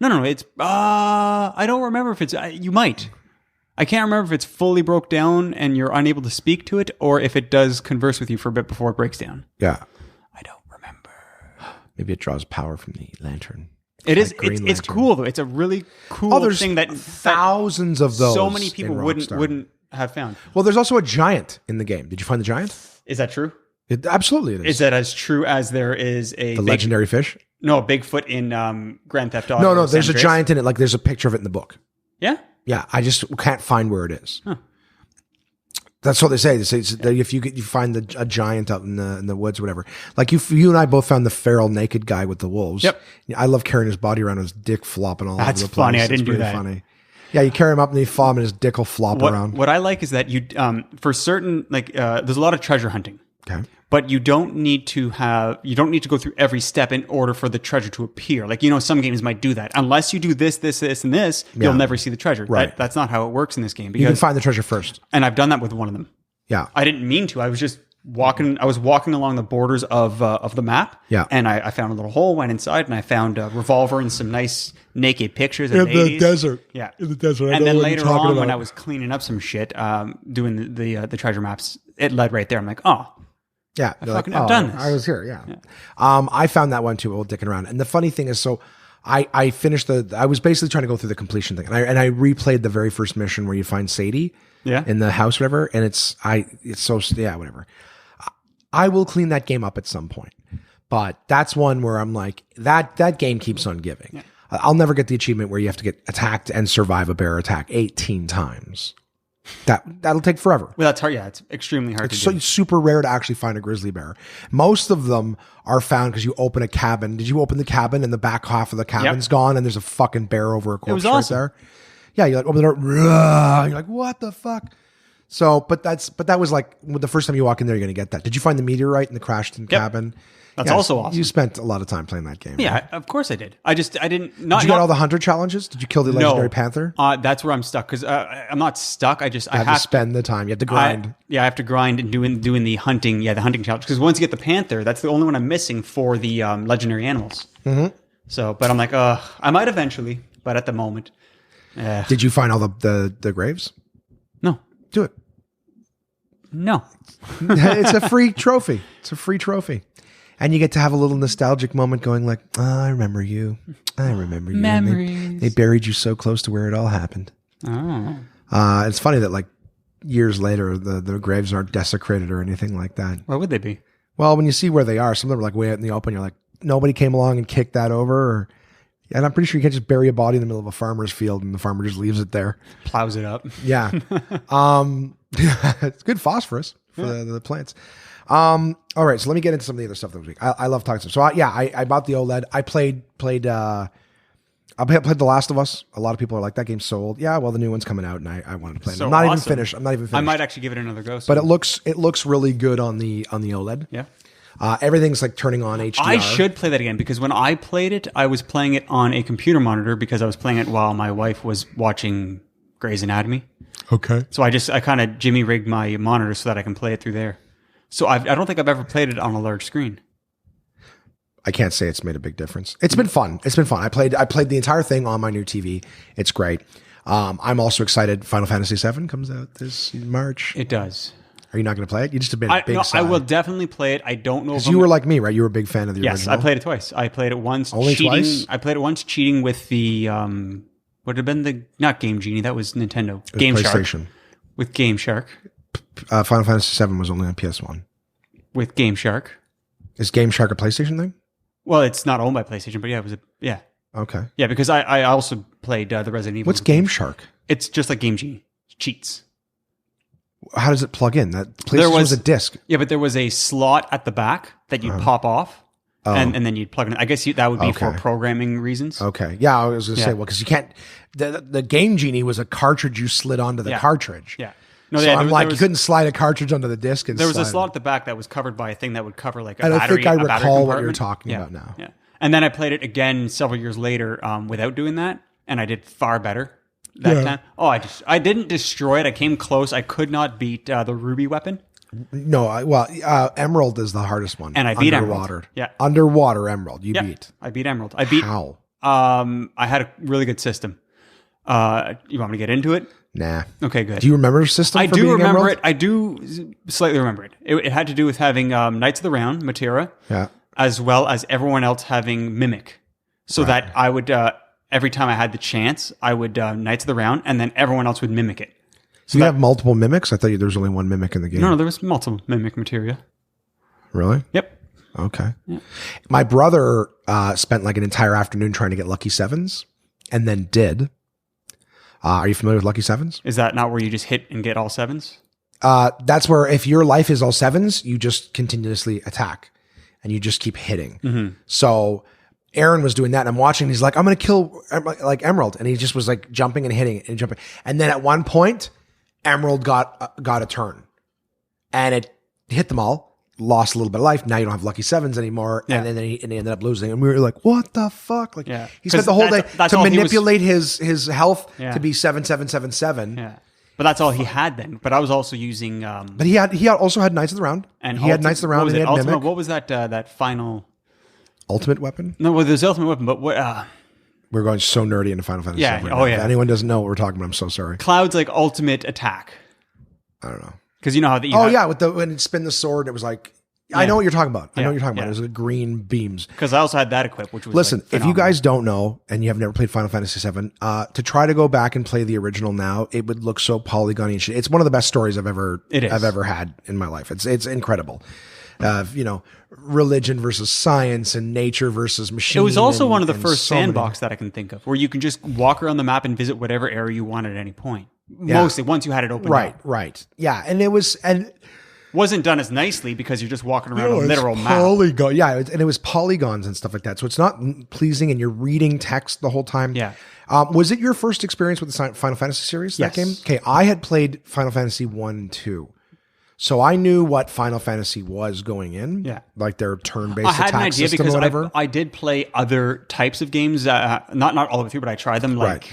No. It's I don't remember if it's you might. I can't remember if it's fully broke down and you're unable to speak to it, or if it does converse with you for a bit before it breaks down. Yeah. I don't remember. Maybe it draws power from the lantern. It's cool though. It's a really cool thing that thousands of those. So many people wouldn't have found. Well, there's also a giant in the game. Did you find the giant? Is that true? Absolutely it is. Is that as true as there is the legendary fish? No, Bigfoot in Grand Theft Auto. No, there's a giant in it. Like, there's a picture of it in the book. Yeah? Yeah, I just can't find where it is. Huh. That's what they say. They say that if you find a giant out in the woods or whatever. Like, you and I both found the feral naked guy with the wolves. Yep. I love carrying his body around, his dick flopping all over the place. That's funny. I didn't do that. Funny. Yeah, you carry him up and you fall and his dick will flop around. What I like is that you, for certain, there's a lot of treasure hunting. Okay. But you don't need to go through every step in order for the treasure to appear. Like, some games might do that. Unless you do this, this, this, and this, you'll never see the treasure. Right. That's not how it works in this game. You can find the treasure first. And I've done that with one of them. Yeah. I didn't mean to. I was just walking. I was walking along the borders of the map. Yeah. And I found a little hole, went inside, and I found a revolver and some nice naked pictures in the desert. Yeah. In the desert. And then later on, when I was cleaning up some shit, doing the treasure maps, it led right there. I'm like, oh. Yeah, I've done this. I was here. Yeah. I found that one too. While dicking around, and the funny thing is, so I finished I was basically trying to go through the completion thing, and I replayed the very first mission where you find Sadie, in the house, whatever, and it's so whatever. I will clean that game up at some point, but that's one where I'm like that game keeps on giving. Yeah. I'll never get the achievement where you have to get attacked and survive a bear attack 18 times. That'll take forever. Well, that's hard. Yeah, it's extremely hard to do. It's super rare to actually find a grizzly bear. Most of them are found because you open a cabin. Did you open the cabin and the back half of the cabin's gone and there's a fucking bear over a corpse right there? Yeah, you're like, open the door. You're like, what the fuck? So, but that was like the first time you walk in there, you're going to get that. Did you find the meteorite in the crashed cabin? That's also awesome. You spent a lot of time playing that game. Yeah, right? Of course I did. I didn't. Did you get all the hunter challenges? Did you kill the legendary panther? That's where I'm stuck because I'm not stuck. I have to spend the time. You have to grind. I have to grind and doing the hunting. Yeah, the hunting challenge. Because once you get the panther, that's the only one I'm missing for the legendary animals. Mm-hmm. So, but I'm like, I might eventually, but at the moment. Did you find all the graves? No. Do it. No. It's a free trophy. It's a free trophy. And you get to have a little nostalgic moment going like, oh, I remember you. I remember you. Memories. They buried you so close to where it all happened. Oh. It's funny that like years later, the graves aren't desecrated or anything like that. Why would they be? Well, when you see where they are, some of them are like way out in the open. You're like, nobody came along and kicked that over. Or And I'm pretty sure you can't just bury a body in the middle of a farmer's field and the farmer just leaves it there. Plows it up. Yeah. It's good phosphorus for the plants. All right, so let me get into some of the other stuff that was week. I love talking stuff. So I bought the OLED. I played The Last of Us. A lot of people are like, that game's so old. Yeah, well, the new one's coming out, and I wanted to play it. I'm not even finished. I might actually give it another go. But it looks really good on the OLED. Yeah. Everything's like turning on HDR. I should play that again because when I played it, I was playing it on a computer monitor because I was playing it while my wife was watching Grey's Anatomy. Okay. So I kind of jimmy rigged my monitor so that I can play it through there. So I don't think I've ever played it on a large screen. I can't say it's made a big difference. It's been fun. I played the entire thing on my new TV. It's great. I'm also excited. Final Fantasy VII comes out this March. It does. Are you not going to play it? You just have been a big sigh. I will definitely play it. I don't know if you were like me, right? You were a big fan of the original. Yes, I played it twice. I played it once. Only cheating. Twice? I played it once cheating with the what had been not Game Genie. That was Nintendo. Game PlayStation. Shark. With Game Shark. Final Fantasy VII was only on PS1. With Game Shark. Is Game Shark a PlayStation thing? Well, it's not owned by PlayStation, but yeah. Okay. Yeah, because I also played the Resident Evil. What's Game Shark? It's just like Game Genie. Cheats. How does it plug in? That PlayStation was a disc. Yeah, but there was a slot at the back that you'd pop off, and then you'd plug it in. I guess that would be for programming reasons. Okay. Yeah, I was going to say, well, because you can't... The Game Genie was a cartridge you slid onto the cartridge. Yeah. No, so you couldn't slide a cartridge onto the disc. And there was a slot at the back that was covered by a thing that would cover like a and battery. I think I recall what you're talking about now. Yeah. And then I played it again several years later without doing that, and I did far better that time. Oh, I didn't destroy it. I came close. I could not beat the ruby weapon. No, Emerald is the hardest one. And I beat Underwater. Emerald. Yeah. Underwater Emerald. You beat. I beat Emerald. I beat. How? I had a really good system. You want me to get into it? Nah. Okay, good. Do you remember the system? I do remember Emerald? it. I do slightly remember it. It had to do with having Knights of the Round, Matera, as well as everyone else having Mimic. So that I would, every time I had the chance, I would Knights of the Round, and then everyone else would mimic it. So you have multiple mimics? I thought there was only one mimic in the game. No, there was multiple mimic materia. Really? Yep. Okay. Yeah. My brother spent like an entire afternoon trying to get Lucky Sevens, and then did. Are you familiar with Lucky Sevens? Is that not where you just hit and get all sevens? That's where if your life is all sevens, you just continuously attack, and you just keep hitting. Mm-hmm. So Aaron was doing that, and I'm watching. And he's like, "I'm going to kill like Emerald," and he just was like jumping and hitting and jumping. And then at one point, Emerald got a turn, and it hit them all. Lost a little bit of life. Now you don't have Lucky Sevens anymore, and then he ended up losing. And we were like, "What the fuck?" Like he spent the whole day to manipulate his health to be 7777. Yeah, but that's all he had then. But I was also using. But he also had Knights of the Round, and he had Knights of the Round. And he had Mimic. What was that final ultimate weapon? No, well, there's ultimate weapon, but what? We're going so nerdy into Final Fantasy. Yeah. VII Oh yeah. If anyone doesn't know what we're talking about, I'm so sorry. Cloud's like ultimate attack. I don't know. Because you know how the when it spin the sword, it was like I know what you're talking about. I know what you're talking about. It was the green beams. Because I also had that equipped, which was listen. If you guys don't know and you have never played Final Fantasy VII, to try to go back and play the original now, it would look so polygony and shit. It's one of the best stories I've ever had in my life. It's incredible. Religion versus science and nature versus machine. It was also one of the first sandbox that I can think of, where you can just walk around the map and visit whatever area you want at any point. Yeah. Mostly once you had it open. Right. Yeah, and it wasn't done as nicely because you're just walking around a literal map. Polygon, yeah, and it was polygons and stuff like that. So it's not pleasing, and you're reading text the whole time. Yeah. Was it your first experience with the Final Fantasy series? Yes. That game? Okay, I had played Final Fantasy 1 and 2. So I knew what Final Fantasy was going in. Yeah. Like their turn-based attack system or whatever. I had an idea because I did play other types of games. Not all of it through, but I tried them. Like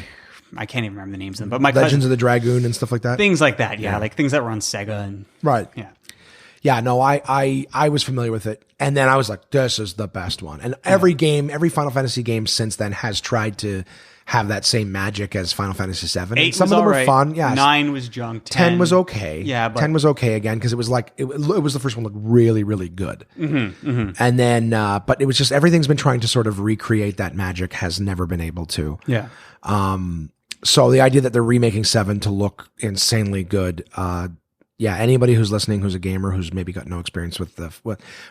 I can't even remember the names of them. But Legends of the Dragoon and stuff like that? Things like that, yeah. Like things that were on Sega. And right. Yeah. Yeah, no, I was familiar with it. And then I was like, this is the best one. And every Final Fantasy game since then has tried to have that same magic as Final Fantasy VII. 8 some of them were fun. Yeah. 9 was junk. 10 was okay. Yeah, but 10 was okay again because it was like it was the first one looked really, really good. Mm-hmm, mm-hmm. And then but it was just everything's been trying to sort of recreate that magic, has never been able to. Yeah. So the idea that they're remaking 7 to look insanely good yeah, anybody who's listening who's a gamer who's maybe got no experience with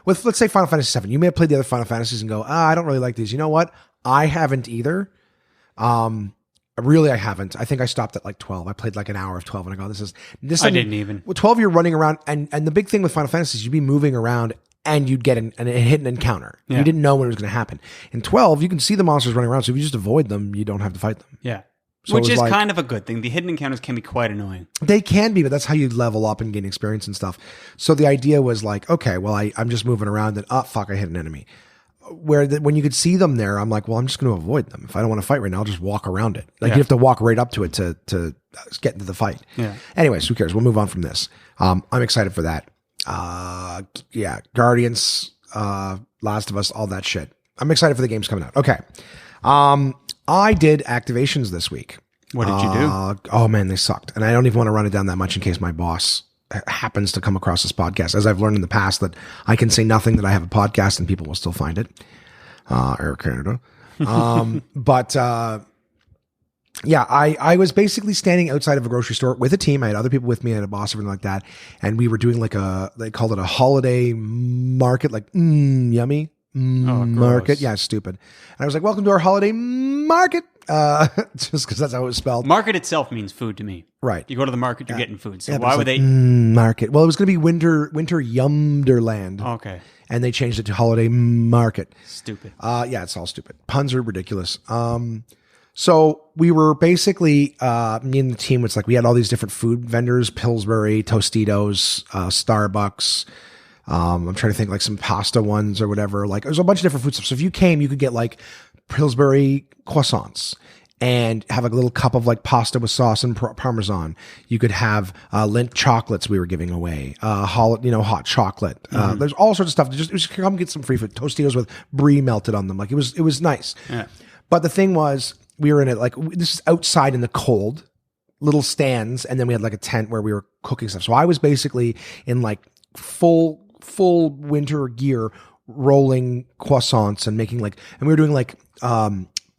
let's say Final Fantasy VII. You may have played the other Final Fantasies and go, I don't really like these. You know what? I haven't either. Really, I haven't. I think I stopped at like 12. I played like an hour of 12 and I go, this. I didn't even. With 12, you're running around, and the big thing with Final Fantasy is you'd be moving around and you'd get a hidden encounter. Yeah. You didn't know when it was going to happen. In 12, you can see the monsters running around, so if you just avoid them, you don't have to fight them. Yeah. So which is like, kind of a good thing. The hidden encounters can be quite annoying. They can be, but that's how you level up and gain experience and stuff. So the idea was like, okay, well, I'm just moving around and, fuck, I hit an enemy. When you could see them there, I'm like, well, I'm just going to avoid them. If I don't want to fight right now, I'll just walk around it. Like you have to walk right up to it to get into the fight. Yeah. Anyways, who cares? We'll move on from this. I'm excited for that. Guardians, Last of Us, all that shit. I'm excited for the games coming out. Okay. I did activations this week. What did you do? Oh man, they sucked. And I don't even want to run it down that much in case my boss happens to come across this podcast. As I've learned in the past that I can say nothing that I have a podcast and people will still find it. Air Canada. I was basically standing outside of a grocery store with a team. I had other people with me. I had a boss, everything like that. And we were doing like they called it a holiday market, like, yummy. Market. Yeah, stupid. And I was like, welcome to our holiday market. Just because that's how it was spelled. Market itself means food to me. Right. You go to the market, you're getting food. So why would they? Market. Well, it was going to be winter Yumderland. Okay. And they changed it to holiday market. Stupid. Yeah, it's all stupid. Puns are ridiculous. So we were basically, me and the team was like, we had all these different food vendors, Pillsbury, Tostitos, Starbucks. I'm trying to think like some pasta ones or whatever. Like there's a bunch of different food stuff. So if you came, you could get like Pillsbury croissants and have a little cup of like pasta with sauce and Parmesan. You could have Lindt chocolates we were giving away, hot chocolate. There's all sorts of stuff. Just come get some free food. Tostitos with brie melted on them. Like it was nice. Yeah. But the thing was, we were in it like this is outside in the cold, little stands, and then we had like a tent where we were cooking stuff. So I was basically in like full winter gear, rolling croissants and making and we were doing like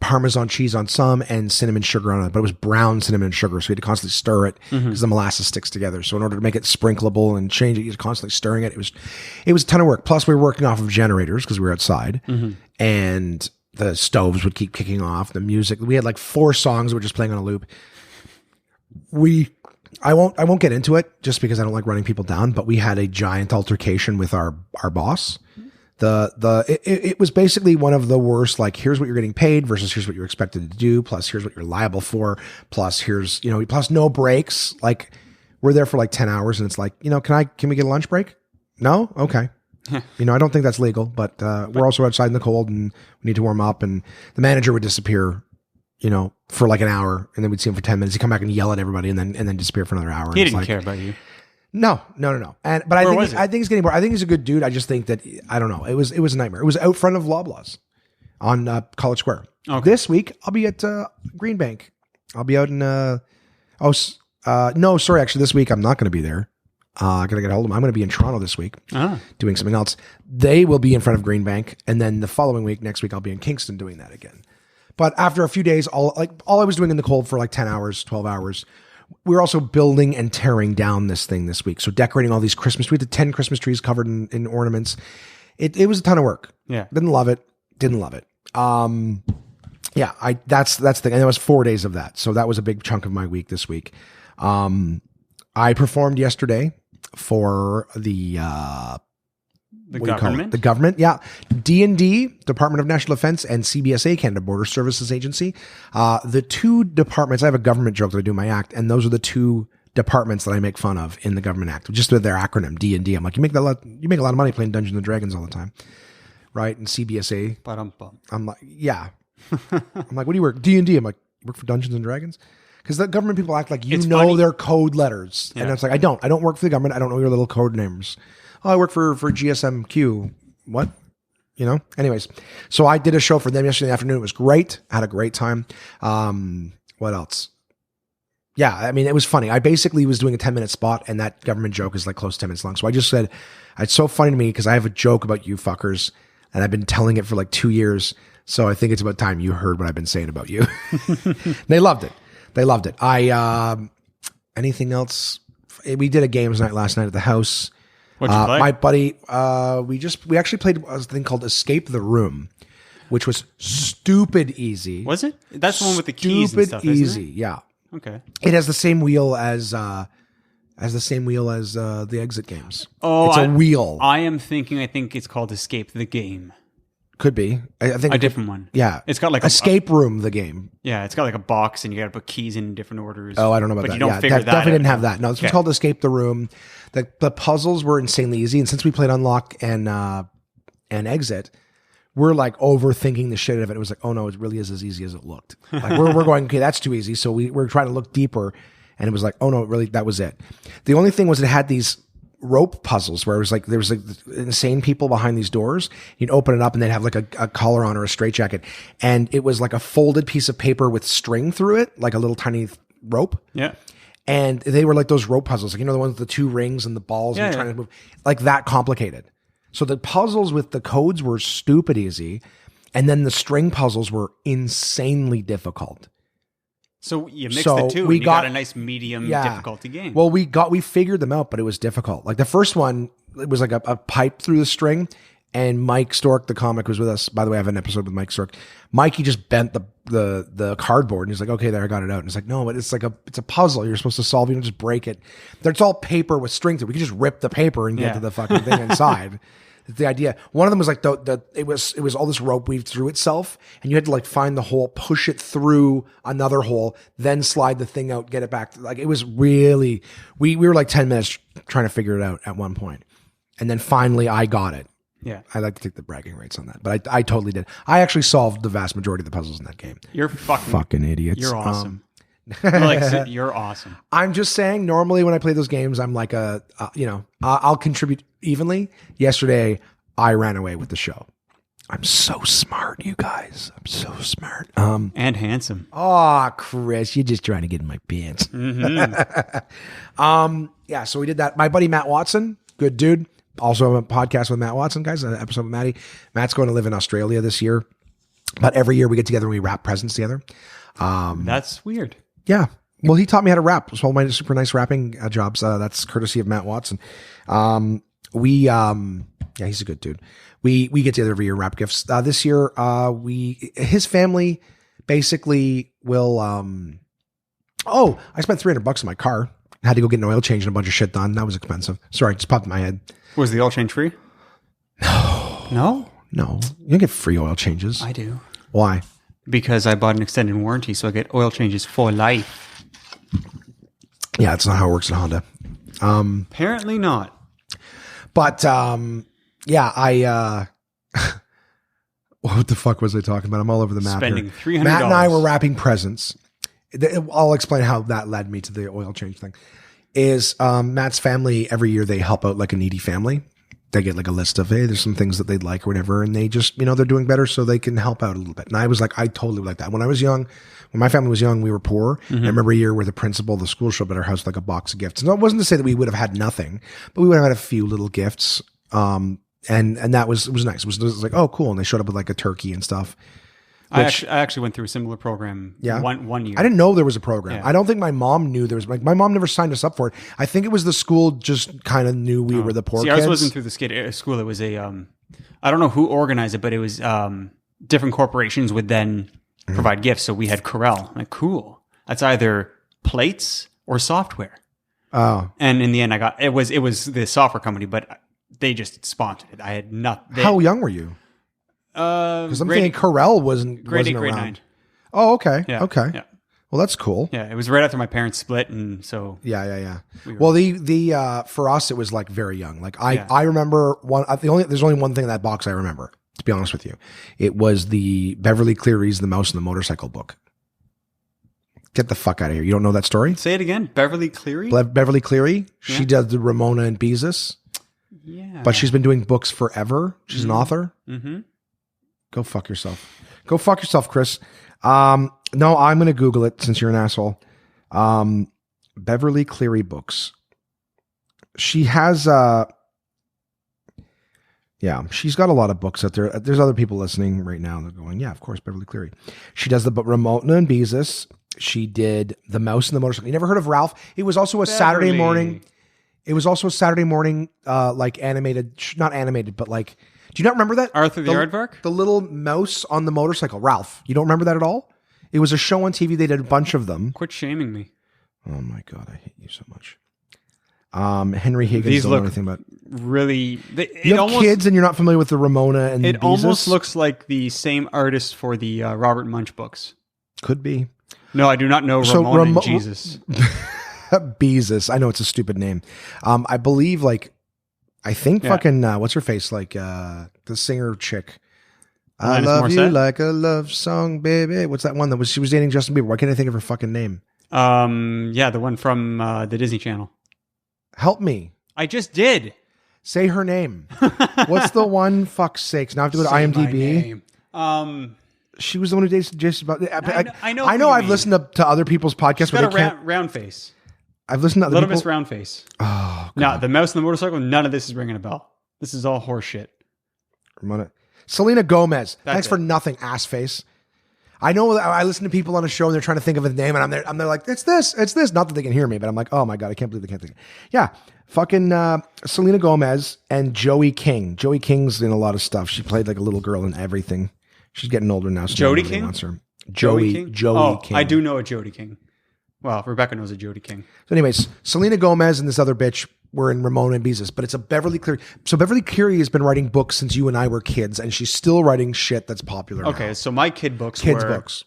Parmesan cheese on some and cinnamon sugar on it, but it was brown cinnamon sugar. So you had to constantly stir it because the molasses sticks together. So in order to make it sprinkleable and change it, you're constantly stirring it. It was a ton of work. Plus we were working off of generators because we were outside and the stoves would keep kicking off. The music, we had like 4 songs that were just playing on a loop. I won't get into it just because I don't like running people down, but we had a giant altercation with our boss. It was basically one of the worst, like, here's what you're getting paid versus here's what you're expected to do, plus here's what you're liable for, plus here's, plus no breaks. Like, we're there for like 10 hours and it's like, can we get a lunch break? No? Okay. I don't think that's legal, but we're also outside in the cold and we need to warm up, and the manager would disappear, for like an hour, and then we'd see him for 10 minutes. He'd come back and yell at everybody and then disappear for another hour. He didn't care about you. No. But I think he's getting bored. I think he's a good dude. I just think that, I don't know. It was a nightmare. It was out front of Loblaws on College Square. Okay. This week, I'll be at Green Bank. I'll be out in, actually this week I'm not going to be there. I got to get a hold of them. I'm going to be in Toronto this week doing something else. They will be in front of Green Bank. And then the following week, next week, I'll be in Kingston doing that again. But after a few days, all I was doing in the cold for like 10 hours, 12 hours, we were also building and tearing down this thing this week. So decorating all these Christmas trees, the 10 Christmas trees covered in ornaments. It was a ton of work. Yeah. Didn't love it. That's the thing. And it was 4 days of that. So that was a big chunk of my week this week. I performed yesterday for the government? The government, yeah. D&D, Department of National Defense, and CBSA, Canada Border Services Agency. The 2 departments, I have a government joke that I do in my act, and those are the 2 departments that I make fun of in the government act, just with their acronym, D&D. I'm like, you make a lot of money playing Dungeons and Dragons all the time, right? And CBSA. I'm like, yeah. I'm like, what do you work? D&D. I'm like, you work for Dungeons and Dragons? Because the government people act like funny. Their code letters. Yeah. And it's like, I don't work for the government. I don't know your little code names. Oh, I work for GSMQ. What? Anyways. So I did a show for them yesterday afternoon. It was great. I had a great time. What else? Yeah, I mean, it was funny. I basically was doing a 10-minute spot, and that government joke is like close to 10 minutes long. So I just said, it's so funny to me because I have a joke about you fuckers, and I've been telling it for like 2 years. So I think it's about time you heard what I've been saying about you. They loved it. Anything else? we did a games night last night at the house. What'd you play? My buddy, we actually played a thing called Escape the Room, which was stupid easy. Was it? That's the one with the keys and stuff, easy, isn't it? yeah. Okay. It has the same wheel as the exit games. Oh, it's a wheel. I think it's called Escape the Game. Could be. I think a different one. Yeah. It's got like Escape Room, the game. Yeah, it's got like a box and you got to put keys in different orders. Oh, I don't know about but that. You don't figure that definitely out. didn't have that. No, this was called Escape the Room. The puzzles were insanely easy, and since we played Unlock and Exit, we're like overthinking the shit out of it. It was like, oh no, it really is as easy as it looked. Like we're going, okay, that's too easy. So we're trying to look deeper, and it was like, oh no, really, that was it. The only thing was it had these rope puzzles where it was like there was like insane people behind these doors. You'd open it up and they'd have like a collar on or a straitjacket, and it was like a folded piece of paper with string through it, like a little tiny rope. Yeah. And they were like those rope puzzles, like, you know, the ones with the two rings and the balls and trying to move, like that complicated. So the puzzles with the codes were stupid easy, and then the string puzzles were insanely difficult. So you mixed the two, and you got a nice medium difficulty game. Well, we figured them out, but it was difficult. Like the first one, it was like a pipe through the string, and Mike Stork, the comic, was with us. By the way, I have an episode with Mike Stork. Mikey just bent the cardboard, and he's like, okay, there, I got it out. And it's like, no, but it's a puzzle. You're supposed to solve it. You don't just break it. It's all paper with strings. We could just rip the paper and get to the fucking thing inside. The idea. One of them was like it was all this rope weaved through itself, and you had to like find the hole, push it through another hole, then slide the thing out, get it back. Like it was really, we were like 10 minutes trying to figure it out at one point, and then finally I got it. Yeah, I like to take the bragging rights on that, but I totally did. I actually solved the vast majority of the puzzles in that game. You're fucking idiots. You're awesome. You're awesome. I'm just saying, normally when I play those games, I'm like I'll contribute evenly. Yesterday, I ran away with the show. I'm so smart, you guys. I'm so smart. And handsome. Oh, Chris, you're just trying to get in my pants. Mm-hmm. Yeah, so we did that. My buddy Matt Watson, good dude. Also a podcast with Matt Watson, guys, an episode with Matty. Matt's going to live in Australia this year. But every year we get together and we wrap presents together. That's weird. Yeah. Well, he taught me how to rap. It's one of my super nice rapping jobs. That's courtesy of Matt Watson. He's a good dude. We get together every year and wrap gifts. This year, his family basically will, I spent $300 on my car. I had to go get an oil change and a bunch of shit done. That was expensive. Sorry, it just popped in my head. Was the oil change free? No? No. You don't get free oil changes. I do. Why? Because I bought an extended warranty, so I get oil changes for life. Yeah, that's not how it works at Honda. Apparently not. But, I what the fuck was I talking about? I'm all over the map. Spending $300. Matt and I were wrapping presents. I'll explain how that led me to the oil change thing. Is Matt's family, every year they help out like a needy family. They get like a list of, hey, there's some things that they'd like or whatever. And they just, they're doing better so they can help out a little bit. And I was like, I totally would like that. When I was young, when my family was young, we were poor. Mm-hmm. I remember a year where the principal of the school showed up at our house with like a box of gifts. And it wasn't to say that we would have had nothing, but we would have had a few little gifts. And that was nice. It was like, oh, cool. And they showed up with like a turkey and stuff. I actually went through a similar program one year. I didn't know there was a program. Yeah. I don't think my mom knew there was. Like, my mom never signed us up for it. I think it was the school just kind of knew we were the poor kids. I wasn't through the school. It was a, I don't know who organized it, but it was different corporations would then provide gifts. So we had Corel. I'm like, cool. That's either plates or software. Oh. And in the end, it was the software company, but they just sponsored it. I had nothing. How young were you? Because I'm thinking Corel wasn't grade 8, around. grade 9. Oh, okay. Yeah. Okay. Yeah. Well, that's cool. Yeah, it was right after my parents split, and so yeah. Well, the for us it was like very young. Like I remember there's only one thing in that box I remember. To be honest with you, it was the Beverly Cleary's The Mouse and the Motorcycle book. Get the fuck out of here! You don't know that story? Say it again. Beverly Cleary. Beverly Cleary. Yeah. She does the Ramona and Beezus. Yeah. But she's been doing books forever. She's an author. Mm-hmm. Go fuck yourself. Go fuck yourself, Chris. No, I'm going to Google it since you're an asshole. Beverly Cleary books. She has, she's got a lot of books out there. There's other people listening right now. They're going, yeah, of course, Beverly Cleary. She does the Ramona and Beezus. She did The Mouse and the Motorcycle. You never heard of Ralph? It was also a Saturday morning. It was also a Saturday morning, like animated, not animated, but like, do you not remember that? Arthur the Aardvark? The little mouse on the motorcycle. Ralph. You don't remember that at all? It was a show on TV. They did a bunch of them. Quit shaming me. Oh my God, I hate you so much. Henry Higgins. These don't look know anything about. Really. You have kids and you're not familiar with the Ramona and it Beezus? Almost looks like the same artist for the Robert Munch books. Could be. No, I do not know Ramona and Jesus. Beezus. I know it's a stupid name. I believe fucking what's her face? Like the singer chick. I love you like a love song, baby. What's that one that she was dating Justin Bieber? Why can't I think of her fucking name? Yeah, the one from the Disney Channel. Help me. I just did. Say her name. What's the one? Fuck's sakes. Now I have to go to IMDb. She was the one who dated Jason. I know. I've listened to other people's podcasts. She's got a round face. I've listened to other Little people. Miss Round Face. Oh, God. Now the mouse and the motorcycle. None of this is ringing a bell. This is all horse shit. Ramona. Selena Gomez. Thanks for nothing, ass face. I know that I listen to people on a show and they're trying to think of a name, and I'm there like, it's this. Not that they can hear me, but I'm like, oh my God, I can't believe they can't think. Yeah, fucking Selena Gomez and Joey King. Joey King's in a lot of stuff. She played like a little girl in everything. She's getting older now. So Jody King? Wants her. Joey King. I do know a Jody King. Well, Rebecca knows a Jody King. So anyways, Selena Gomez and this other bitch were in Ramona and Beezus, but it's a Beverly Cleary. So Beverly Cleary has been writing books since you and I were kids, and she's still writing shit that's popular now. Okay, so my books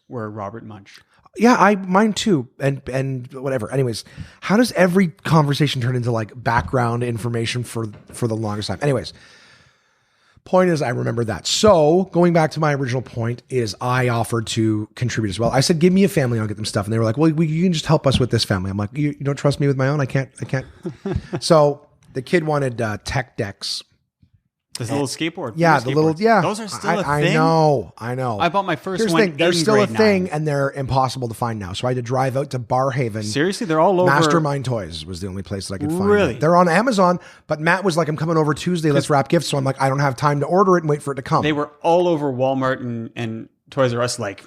were Robert Munch. Yeah, mine too, and whatever. Anyways, how does every conversation turn into like background information for the longest time? Anyways, point is, I remember that. So going back to my original point is I offered to contribute as well. I said, give me a family, I'll get them stuff. And they were like, well, you can just help us with this family. I'm like, you don't trust me with my own? I can't. So the kid wanted tech decks. This little skateboard. Yeah, the little, yeah. Those are still a thing? I know. I bought my first Here's one the thing, they're still a thing 9. and they're impossible to find now. So I had to drive out to Barhaven. Seriously? They're all over? Mastermind Toys was the only place that I could find Really? them. They're on Amazon, but Matt was like, I'm coming over Tuesday, let's wrap gifts. So I'm like, I don't have time to order it and wait for it to come. They were all over Walmart and Toys R Us like,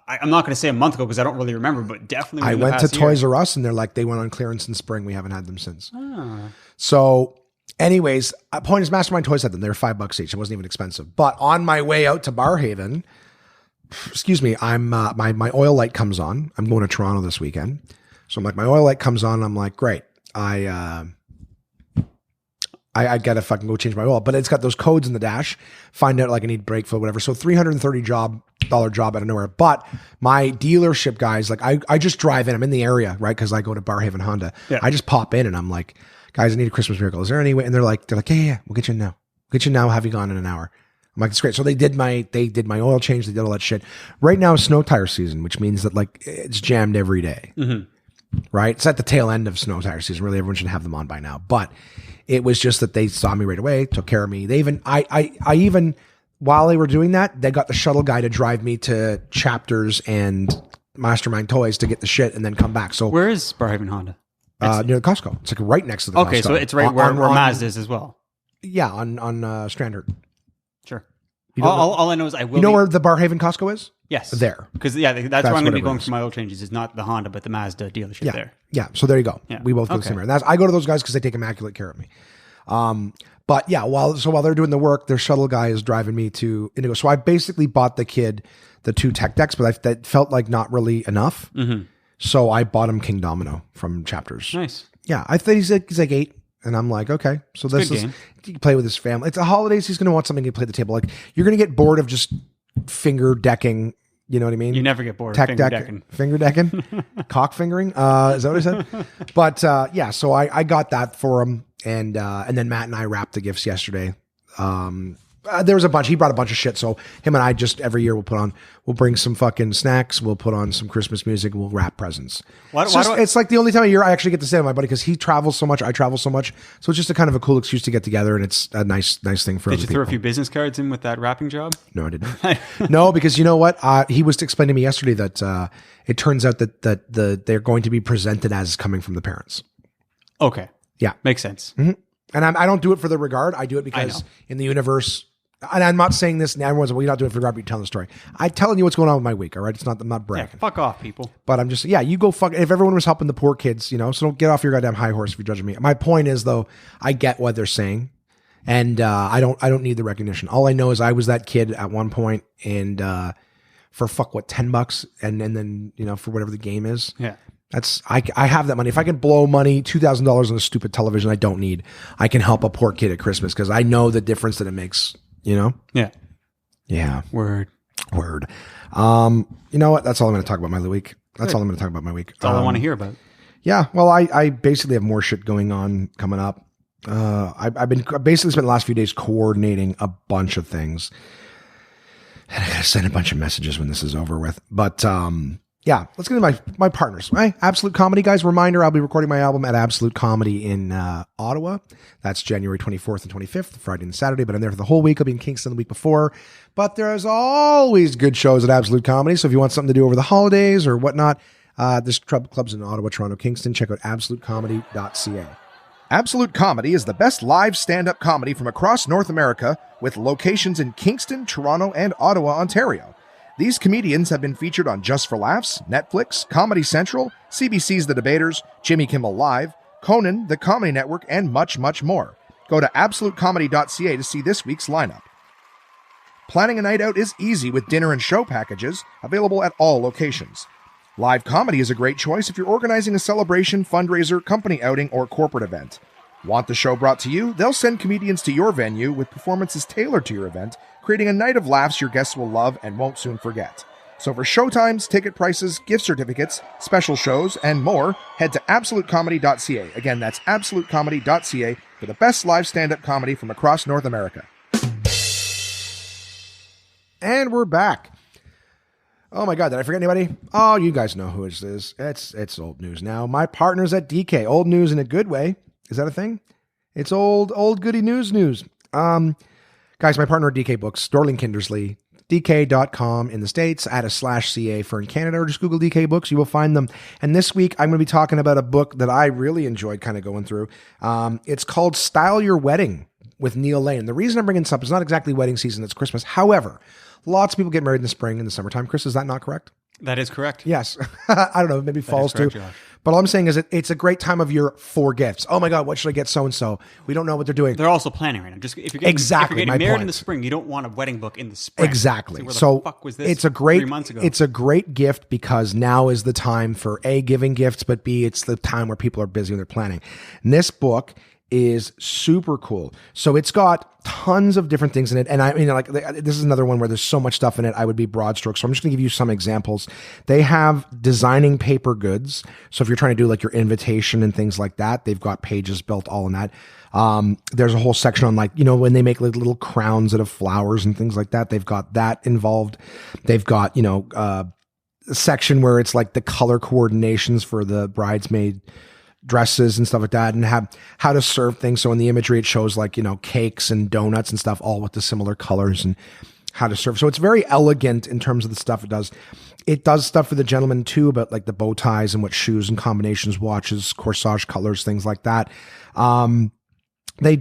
I'm not going to say a month ago because I don't really remember, but definitely I went to Toys R Us and they're like, they went on clearance in spring. We haven't had them since. So anyways, point is Mastermind Toys had them. They were $5 each. It wasn't even expensive. But on my way out to Barhaven, excuse me, I'm my oil light comes on. I'm going to Toronto this weekend. So I'm like, my oil light comes on. I'm like, great. I gotta fucking go change my oil. But it's got those codes in the dash. Find out like I need brake fluid, whatever. So $330 job out of nowhere. But my dealership guys, like I just drive in. I'm in the area, right? Because I go to Barhaven Honda. Yeah. I just pop in and I'm like, guys, I need a Christmas miracle. Is there any way? And they're like, yeah, we'll get you in now. We'll get you now. Have you gone in an hour? I'm like, it's great. So they did my oil change. They did all that shit. Right now is snow tire season, which means that like it's jammed every day. Mm-hmm. Right? It's at the tail end of snow tire season. Really, everyone should have them on by now. But it was just that they saw me right away, took care of me. They even, I even, while they were doing that, they got the shuttle guy to drive me to Chapters and Mastermind Toys to get the shit and then come back. So where is Barhaven Honda? Near the Costco. It's like right next to the Costco. Okay, so it's right where Mazda is as well. Yeah, on Strandherd. Sure. All I know is I will. You know where the Barhaven Costco is? Yes. There. Because that's where I'm going to be going for my oil changes. It's not the Honda, but the Mazda dealership there. Yeah. So there you go. Yeah. We both go the same area. And I go to those guys because they take immaculate care of me. But yeah, while they're doing the work, their shuttle guy is driving me to Indigo. So I basically bought the kid the 2 tech decks, but that felt like not really enough. Mm-hmm. So I bought him King Domino from Chapters. Nice. Yeah, I think he's like 8. And I'm like, okay, so this is, he can play with his family. It's the holidays. He's going to want something to play at the table. Like you're going to get bored of just finger decking. You know what I mean? You never get bored of finger decking. Finger decking? Cock fingering? Is that what I said? But yeah, so I got that for him. And then Matt and I wrapped the gifts yesterday. There was a bunch. He brought a bunch of shit. So him and I just every year we'll bring some fucking snacks. We'll put on some Christmas music. We'll wrap presents. It's like the only time of year I actually get to stay with my buddy because he travels so much. I travel so much. So it's just a kind of a cool excuse to get together, and it's a nice thing for. Did you throw a few business cards in with that wrapping job? No, I didn't. No, because you know what? He was explaining to me yesterday that it turns out that they're going to be presented as coming from the parents. Okay. Yeah, makes sense. Mm-hmm. And I don't do it for the regard. I do it because in the universe, And I'm not saying this, and everyone's, well, you're not doing it for Robert, you're telling the story. I'm telling you what's going on with my week, all right? I'm not bragging. Yeah, fuck off, people. But I'm just, you go fuck, if everyone was helping the poor kids, so don't get off your goddamn high horse if you're judging me. My point is, though, I get what they're saying, and I don't need the recognition. All I know is I was that kid at one point, and for $10, and then, for whatever the game is. Yeah. I have that money. If I can blow money, $2,000 on a stupid television I don't need, I can help a poor kid at Christmas because I know the difference that it makes, Yeah. Yeah. Word. You know what? That's all I'm going to talk about my week. That's all I'm going to talk about my week. That's all I want to hear about. Yeah. Well, I basically have more shit going on coming up. I've basically spent the last few days coordinating a bunch of things. And I got to send a bunch of messages when this is over with. But, yeah, let's get into my partners. Right? Absolute Comedy, guys. Reminder, I'll be recording my album at Absolute Comedy in Ottawa. That's January 24th and 25th, Friday and Saturday. But I'm there for the whole week. I'll be in Kingston the week before. But there's always good shows at Absolute Comedy. So if you want something to do over the holidays or whatnot, there's clubs in Ottawa, Toronto, Kingston. Check out absolutecomedy.ca. Absolute Comedy is the best live stand-up comedy from across North America with locations in Kingston, Toronto, and Ottawa, Ontario. These comedians have been featured on Just for Laughs, Netflix, Comedy Central, CBC's The Debaters, Jimmy Kimmel Live, Conan, The Comedy Network, and much, much more. Go to absolutecomedy.ca to see this week's lineup. Planning a night out is easy with dinner and show packages available at all locations. Live comedy is a great choice if you're organizing a celebration, fundraiser, company outing, or corporate event. Want the show brought to you? They'll send comedians to your venue with performances tailored to your event, creating a night of laughs your guests will love and won't soon forget. So for showtimes, ticket prices, gift certificates, special shows, and more, head to absolutecomedy.ca. Again, that's absolutecomedy.ca for the best live stand-up comedy from across North America. And we're back. Oh my God, did I forget anybody? Oh, you guys know who it is. It's old news now. My partners at DK. Old news in a good way. Is that a thing? It's old goody news. Guys, my partner at DK Books, Dorling Kindersley, dk.com in the States, add a /CA for in Canada, or just Google DK Books. You will find them. And this week, I'm going to be talking about a book that I really enjoyed kind of going through. It's called Style Your Wedding with Neil Lane. The reason I'm bringing this up is not exactly wedding season, it's Christmas. However, lots of people get married in the spring and the summertime. Chris, is that not correct? That is correct. Yes. I don't know, maybe falls too. Josh. But all I'm saying is it's a great time of year for gifts. Oh my God, what should I get so-and-so? We don't know what they're doing. They're also planning right now. Just if you're getting married in the spring, you don't want a wedding book in the spring. Exactly. So the fuck was this it's a great 3 months ago? It's a great gift because now is the time for A, giving gifts, but B, it's the time where people are busy when they're planning. And this book is super cool. So it's got tons of different things in it. And I mean, like, this is another one where there's so much stuff in it. I would be broad strokes. So I'm just going to give you some examples. They have designing paper goods. So if you're trying to do like your invitation and things like that, they've got pages built all in that. There's a whole section on like, when they make like little crowns out of flowers and things like that, they've got that involved. They've got, a section where it's like the color coordinations for the bridesmaid dresses and stuff like that, and have how to serve things. So in the imagery, it shows like, cakes and donuts and stuff, all with the similar colors and how to serve. So it's very elegant in terms of the stuff it does. It does stuff for the gentlemen too, about like the bow ties and what shoes and combinations, watches, corsage colors, things like that. They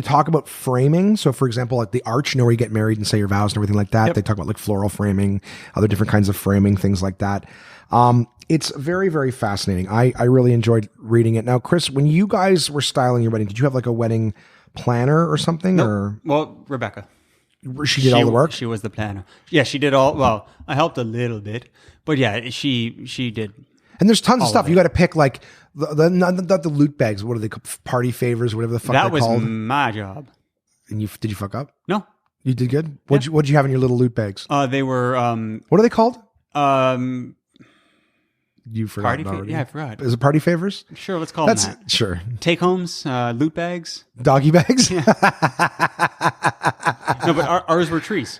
talk about framing. So for example, like the arch, where you get married and say your vows and everything like that. Yep. They talk about like floral framing, other different kinds of framing, things like that. It's very, very fascinating. I really enjoyed reading it. Now, Chris, when you guys were styling your wedding, did you have like a wedding planner or something? Nope. Or well, Rebecca. She did all the work? She was the planner. Yeah, she did all. Well, I helped a little bit, but yeah, she did. And there's tons of stuff. You got to pick like not the loot bags. What are they called? Party favors, whatever the fuck they're called. That was my job. And did you fuck up? No. You did good? What'd you have in your little loot bags? They were... what are they called? You forgot already? Yeah, I forgot. Is it party favors? Sure, let's call them that. Sure. Take homes, loot bags. Doggy bags? Yeah. No, but ours were trees.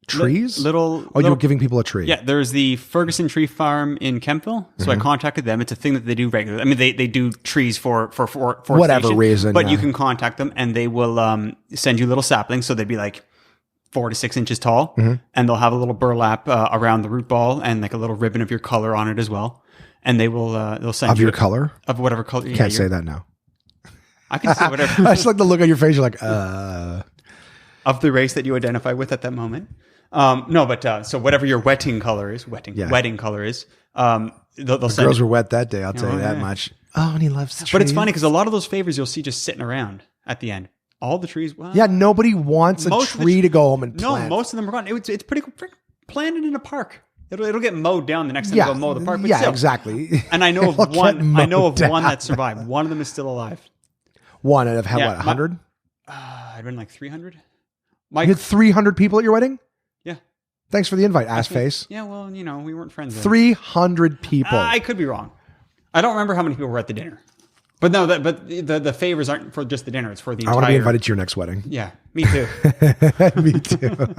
Trees? You were giving people a tree. Yeah, there's the Ferguson Tree Farm in Kempville. So I contacted them. It's a thing that they do regularly. I mean, they do trees for whatever reason. But you can contact them and they will send you little saplings. So they'd be like 4 to 6 inches tall, and they'll have a little burlap around the root ball and like a little ribbon of your color on it as well. And they will they'll send of you your color of whatever color. Can't say that now. I can say whatever. I just like the look on your face. You're like, of the race that you identify with at that moment. No, but so whatever your wedding color is, wedding color is, they'll send girls were wet that day. I'll tell you that much. Oh, and he loves the trees. But it's funny because a lot of those favors you'll see just sitting around at the end. All the trees. Well, yeah, nobody wants a tree to go home and plant. No, most of them are gone. It's pretty planted in a park. It'll get mowed down the next time you go mow the park. But yeah, exactly. And I know of one. I know of one that survived. One of them is still alive. One out of what? 100? I'd been like 300. You had 300 people at your wedding? Yeah. Thanks for the invite, ass face. Yeah, well, we weren't friends then. 300 people. I could be wrong. I don't remember how many people were at the dinner. But no, the favors aren't for just the dinner. It's for the entire... I want to be invited to your next wedding. Yeah, me too. Me too.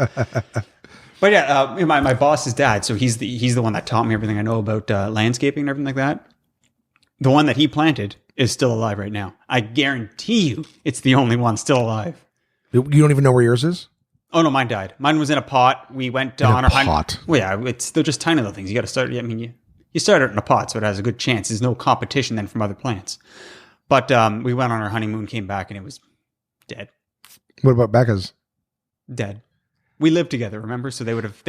But yeah, my boss's dad, so he's the one that taught me everything I know about landscaping and everything like that. The one that he planted is still alive right now. I guarantee you it's the only one still alive. You don't even know where yours is? Oh, no, mine died. Mine was in a pot. We went on our... pot? Well, yeah, they're just tiny little things. You got to start... I mean, you start it in a pot, so it has a good chance. There's no competition then from other plants. But we went on our honeymoon, came back, and it was dead. What about Becca's? Dead. We lived together, remember? So they would have.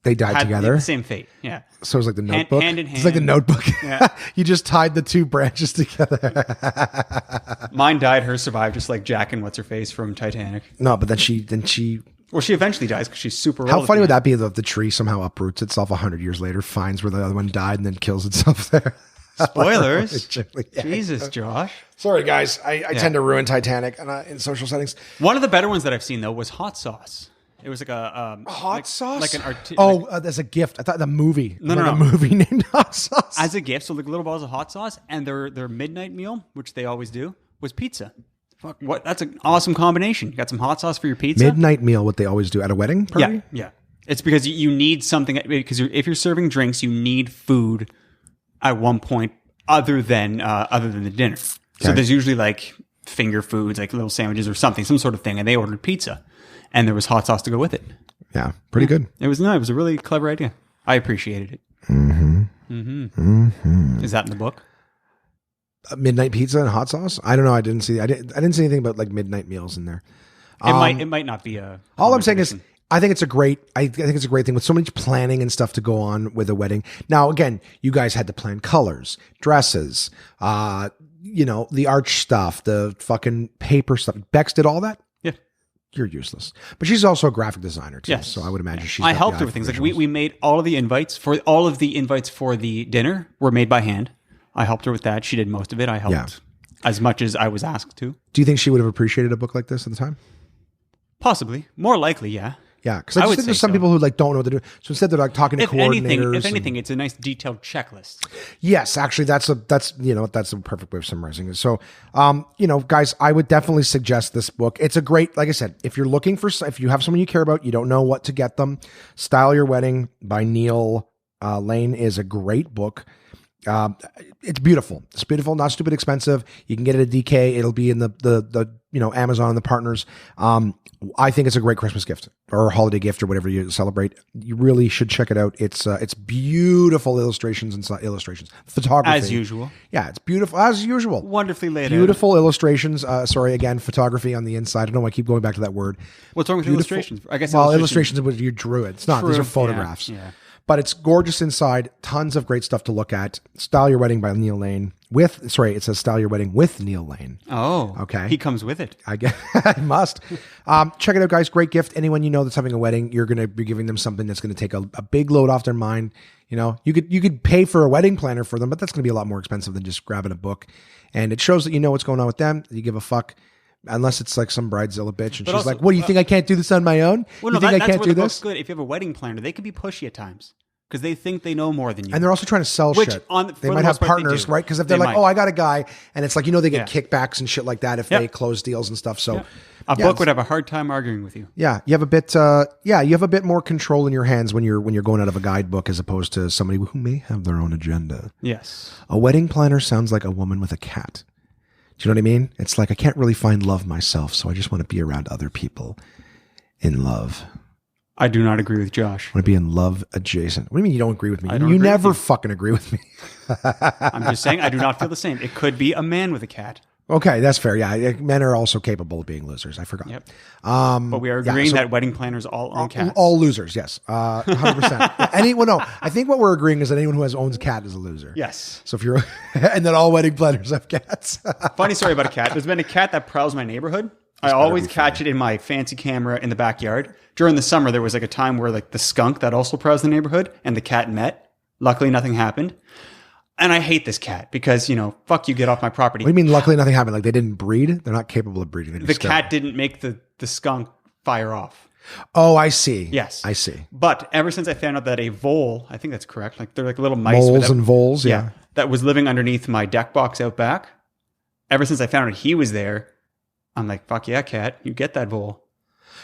They died together. The same fate. Yeah. So it was like the Notebook. Hand in hand. It's like the Notebook. Yeah. You just tied the two branches together. Mine died. Hers survived, just like Jack and what's her face from Titanic. No, but then she. Well, she eventually dies because she's super old. How funny would that be if the tree somehow uproots itself 100 years later, finds where the other one died, and then kills itself there? Spoilers. Jesus, Josh. Sorry, guys. I tend to ruin Titanic in social settings. One of the better ones that I've seen, though, was hot sauce. It was like a hot sauce, like an as a gift. I thought the movie. No. A movie named Hot Sauce as a gift. So like little balls of hot sauce, and their midnight meal, which they always do, was pizza. Fuck, what? That's an awesome combination. You got some hot sauce for your pizza. Midnight meal, what they always do at a wedding party. Yeah. It's because you need something because if you're serving drinks, you need food at one point other than the dinner. So there's usually like finger foods, like little sandwiches or something, some sort of thing, and they ordered pizza. And there was hot sauce to go with it. Yeah, pretty good. It was a really clever idea. I appreciated it. Is that in the book? Midnight pizza and hot sauce? I don't know. I didn't see anything about like midnight meals in there. It might not be a. All I'm saying is, I think it's a great thing with so much planning and stuff to go on with a wedding. Now, again, you guys had to plan colors, dresses, the arch stuff, the fucking paper stuff. Bex did all that. You're useless. But she's also a graphic designer too. Yes. So I would imagine she's. I helped her with things. Like we made all of the invites for the dinner were made by hand. I helped her with that. She did most of it. I helped as much as I was asked to. Do you think she would have appreciated a book like this at the time? Possibly. More likely, yeah. Yeah, because I just think there's some people who like don't know what to do. So instead they're like talking to coordinators. If anything, it's a nice detailed checklist. Yes, actually, that's a perfect way of summarizing it. So, guys, I would definitely suggest this book. It's a great, like I said, if you have someone you care about, you don't know what to get them, Style Your Wedding by Neil Lane is a great book. It's beautiful. It's beautiful, not stupid expensive. You can get it at DK. It'll be in the Amazon and the partners. I think it's a great Christmas gift or holiday gift or whatever you celebrate. You really should check it out. It's beautiful illustrations and photography as usual. Yeah, it's beautiful as usual. Wonderfully laid out. Beautiful illustrations. Photography on the inside. I don't know why I keep going back to that word. What's wrong with illustrations? I guess illustrations is what you drew it. It's not. These are photographs. Yeah. But it's gorgeous inside. Tons of great stuff to look at. Style Your Wedding by Neil Lane. It says Style Your Wedding with Neil Lane. Oh. Okay. He comes with it. I guess I must. Check it out, guys. Great gift. Anyone you know that's having a wedding, you're going to be giving them something that's going to take a big load off their mind. You could pay for a wedding planner for them, but that's going to be a lot more expensive than just grabbing a book. And it shows that you know what's going on with them. You give a fuck. Unless it's like some bridezilla bitch and she's also, like, what, do you think I can't do this on my own? Well, you think I can't do this? Good. If you have a wedding planner, they can be pushy at times because they think they know more than you. And they're also trying to sell shit. They might have partners, right? Because if they're like, oh, I got a guy, and it's like, they get kickbacks and shit like that if they close deals and stuff. So a book would have a hard time arguing with you. Yeah. You have a bit, you have a bit more control in your hands when you're going out of a guidebook as opposed to somebody who may have their own agenda. Yes. A wedding planner sounds like a woman with a cat. Do you know what I mean? It's like, I can't really find love myself, so I just want to be around other people in love. I do not agree with Josh. I want to be in love adjacent. What do you mean you don't agree with me? You never fucking agree with me. I'm just saying I do not feel the same. It could be a man with a cat. Okay, that's fair. Yeah, men are also capable of being losers. I forgot. Yep. But we are agreeing that wedding planners all own cats. All losers, yes. 100%. No, I think what we're agreeing is that anyone who owns a cat is a loser. Yes. So if you're, and then all wedding planners have cats. Funny story about a cat. There's been a cat that prowls my neighborhood. I always catch it in my fancy camera in the backyard. During the summer, there was like a time where like the skunk that also prowls the neighborhood and the cat met. Luckily, nothing happened. And I hate this cat because, fuck you, get off my property. What do you mean luckily nothing happened? Like they didn't breed? They're not capable of breeding. The cat didn't make the skunk fire off. Oh, I see. Yes. I see. But ever since I found out that a vole, I think that's correct, like they're like little mice. Moles and voles, yeah. That was living underneath my deck box out back. Ever since I found out he was there, I'm like, fuck yeah, cat, you get that vole.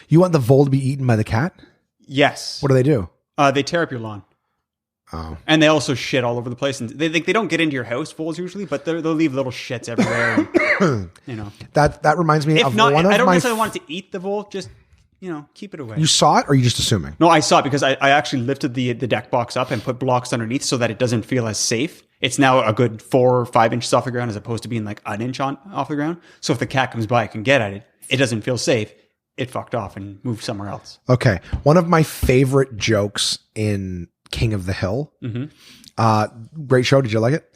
You want the vole to be eaten by the cat? Yes. What do they do? They tear up your lawn. Oh. And they also shit all over the place. And they don't get into your house, voles usually, but they'll leave little shits everywhere. And, That reminds me of one of my... I don't necessarily want it to eat the vole, just, keep it away. You saw it or are you just assuming? No, I saw it because I actually lifted the deck box up and put blocks underneath so that it doesn't feel as safe. It's now a good 4 or 5 inches off the ground as opposed to being like an inch off the ground. So if the cat comes by, it can get at it. It doesn't feel safe. It fucked off and moved somewhere else. Okay. One of my favorite jokes in King of the Hill. Great show. Did you like it?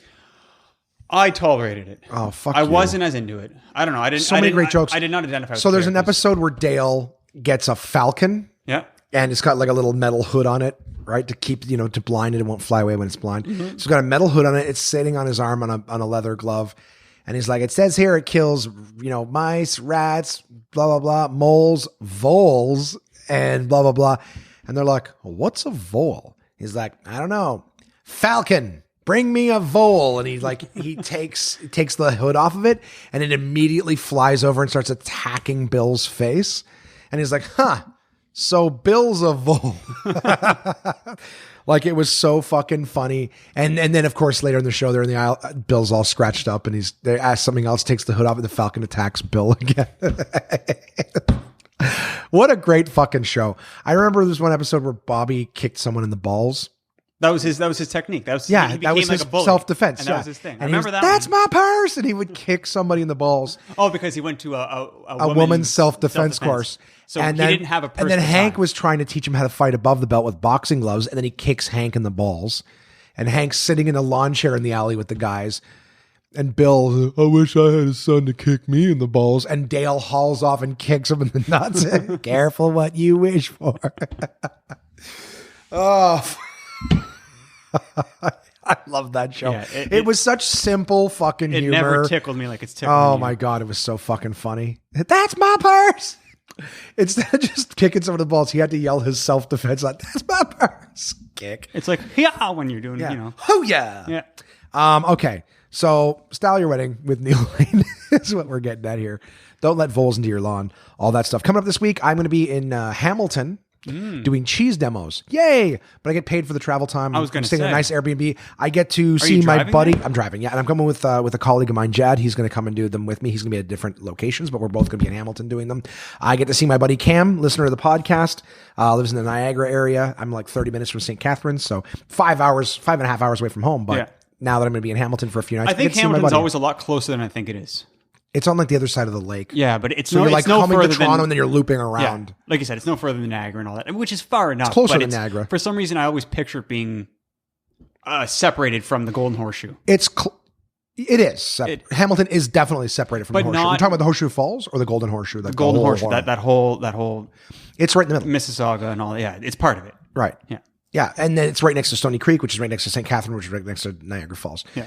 I tolerated it. Oh, fuck I you. wasn't as into it. I don't know. I didn't. So many great jokes. I did not identify with So there's an characters. episode where Dale gets a falcon. Yeah. And it's got like a little metal hood on it, right? To keep, to blind it. It won't fly away when it's blind. So it's got a metal hood on it. It's sitting on his arm on a leather glove. And he's like, it says here it kills, mice, rats, blah, blah, blah, moles, voles, and blah, blah, blah. And they're like, what's a vole? He's like, I don't know. Falcon, bring me a vole. And he takes the hood off of it and it immediately flies over and starts attacking Bill's face. And he's like, so Bill's a vole. Like it was so fucking funny. And then of course later in the show, they're in the aisle, Bill's all scratched up and they ask something else, takes the hood off and the Falcon attacks Bill again. What a great fucking show. I remember there was one episode where Bobby kicked someone in the balls. That was his technique. That was that was his self-defense. And that was his thing. And I remember that. That's my purse. And he would kick somebody in the balls. Oh, because he went to a woman's self-defense course. So he didn't have a purse. And then Hank was trying to teach him how to fight above the belt with boxing gloves. And then he kicks Hank in the balls. And Hank's sitting in a lawn chair in the alley with the guys. And Bill, I wish I had a son to kick me in the balls. And Dale hauls off and kicks him in the nuts. Careful what you wish for. Oh, I love that show. Yeah, it was such simple fucking humor. It never tickled me like it's tickling Oh you. my God, it was so fucking funny. That's my purse. Instead of just kicking some of the balls, he had to yell his self-defense like, that's my purse. Kick. It's like, yeah, when you're doing, Oh yeah. Yeah. Okay. So, style your wedding with Neil Lane is what we're getting at here. Don't let voles into your lawn. All that stuff. Coming up this week, I'm going to be in Hamilton doing cheese demos. Yay! But I get paid for the travel time. I was going to say. Staying in a nice Airbnb. I get to see my buddy. There? I'm driving, yeah. And I'm coming with a colleague of mine, Jad. He's going to come and do them with me. He's going to be at different locations, but we're both going to be in Hamilton doing them. I get to see my buddy Cam, listener of the podcast. Lives in the Niagara area. I'm like 30 minutes from St. Catharines. So 5.5 hours away from home. But now that I'm going to be in Hamilton for a few nights, I think Hamilton's always a lot closer than I think it is. It's on like the other side of the lake. Yeah, but it's so you're like coming to Toronto and then you're looping around. Yeah, like you said, it's no further than Niagara and all that, which is far enough. It's closer than Niagara. For some reason, I always picture it being separated from the Golden Horseshoe. It is. Hamilton is definitely separated from the Horseshoe. We're talking about the Horseshoe Falls or the Golden Horseshoe? The Golden Horseshoe. That whole. It's right in the middle. Mississauga and all that. Yeah, it's part of it. Right. Yeah. Yeah, and then it's right next to Stony Creek, which is right next to St. Catherine, which is right next to Niagara Falls. Yeah.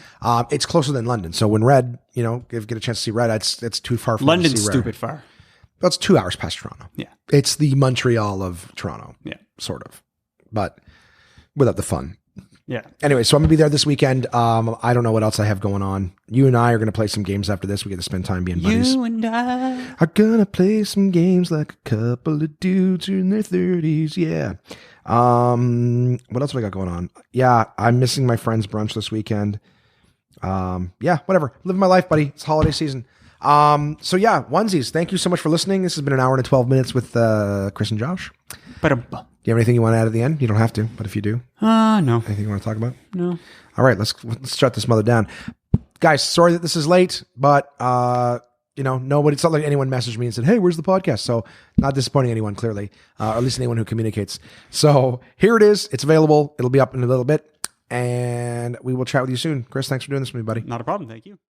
It's closer than London. So when Red, get a chance to see Red, it's too far from London's to see stupid Red. far. Well, it's 2 hours past Toronto. Yeah. It's the Montreal of Toronto. Yeah. Sort of. But without the fun. Yeah. Anyway, so I'm going to be there this weekend. I don't know what else I have going on. You and I are going to play some games after this. We get to spend time being buddies. You and I are going to play some games like a couple of dudes in their 30s. Yeah. What else have I got going on? Yeah, I'm missing my friend's brunch this weekend. Yeah, whatever. Living my life, buddy. It's holiday season. So yeah, onesies. Thank you so much for listening. This has been an hour and 12 minutes with Chris and Josh. Do you have anything you want to add at the end? You don't have to, but if you do. No. Anything you want to talk about? No. All right, let's shut this mother down. guys, sorry that this is late, but nobody. It's not like anyone messaged me and said, "Hey, where's the podcast?" So not disappointing anyone, clearly, or at least anyone who communicates. So here it is. It's available. It'll be up in a little bit, and we will chat with you soon. Chris, thanks for doing this with me, buddy. Not a problem. Thank you.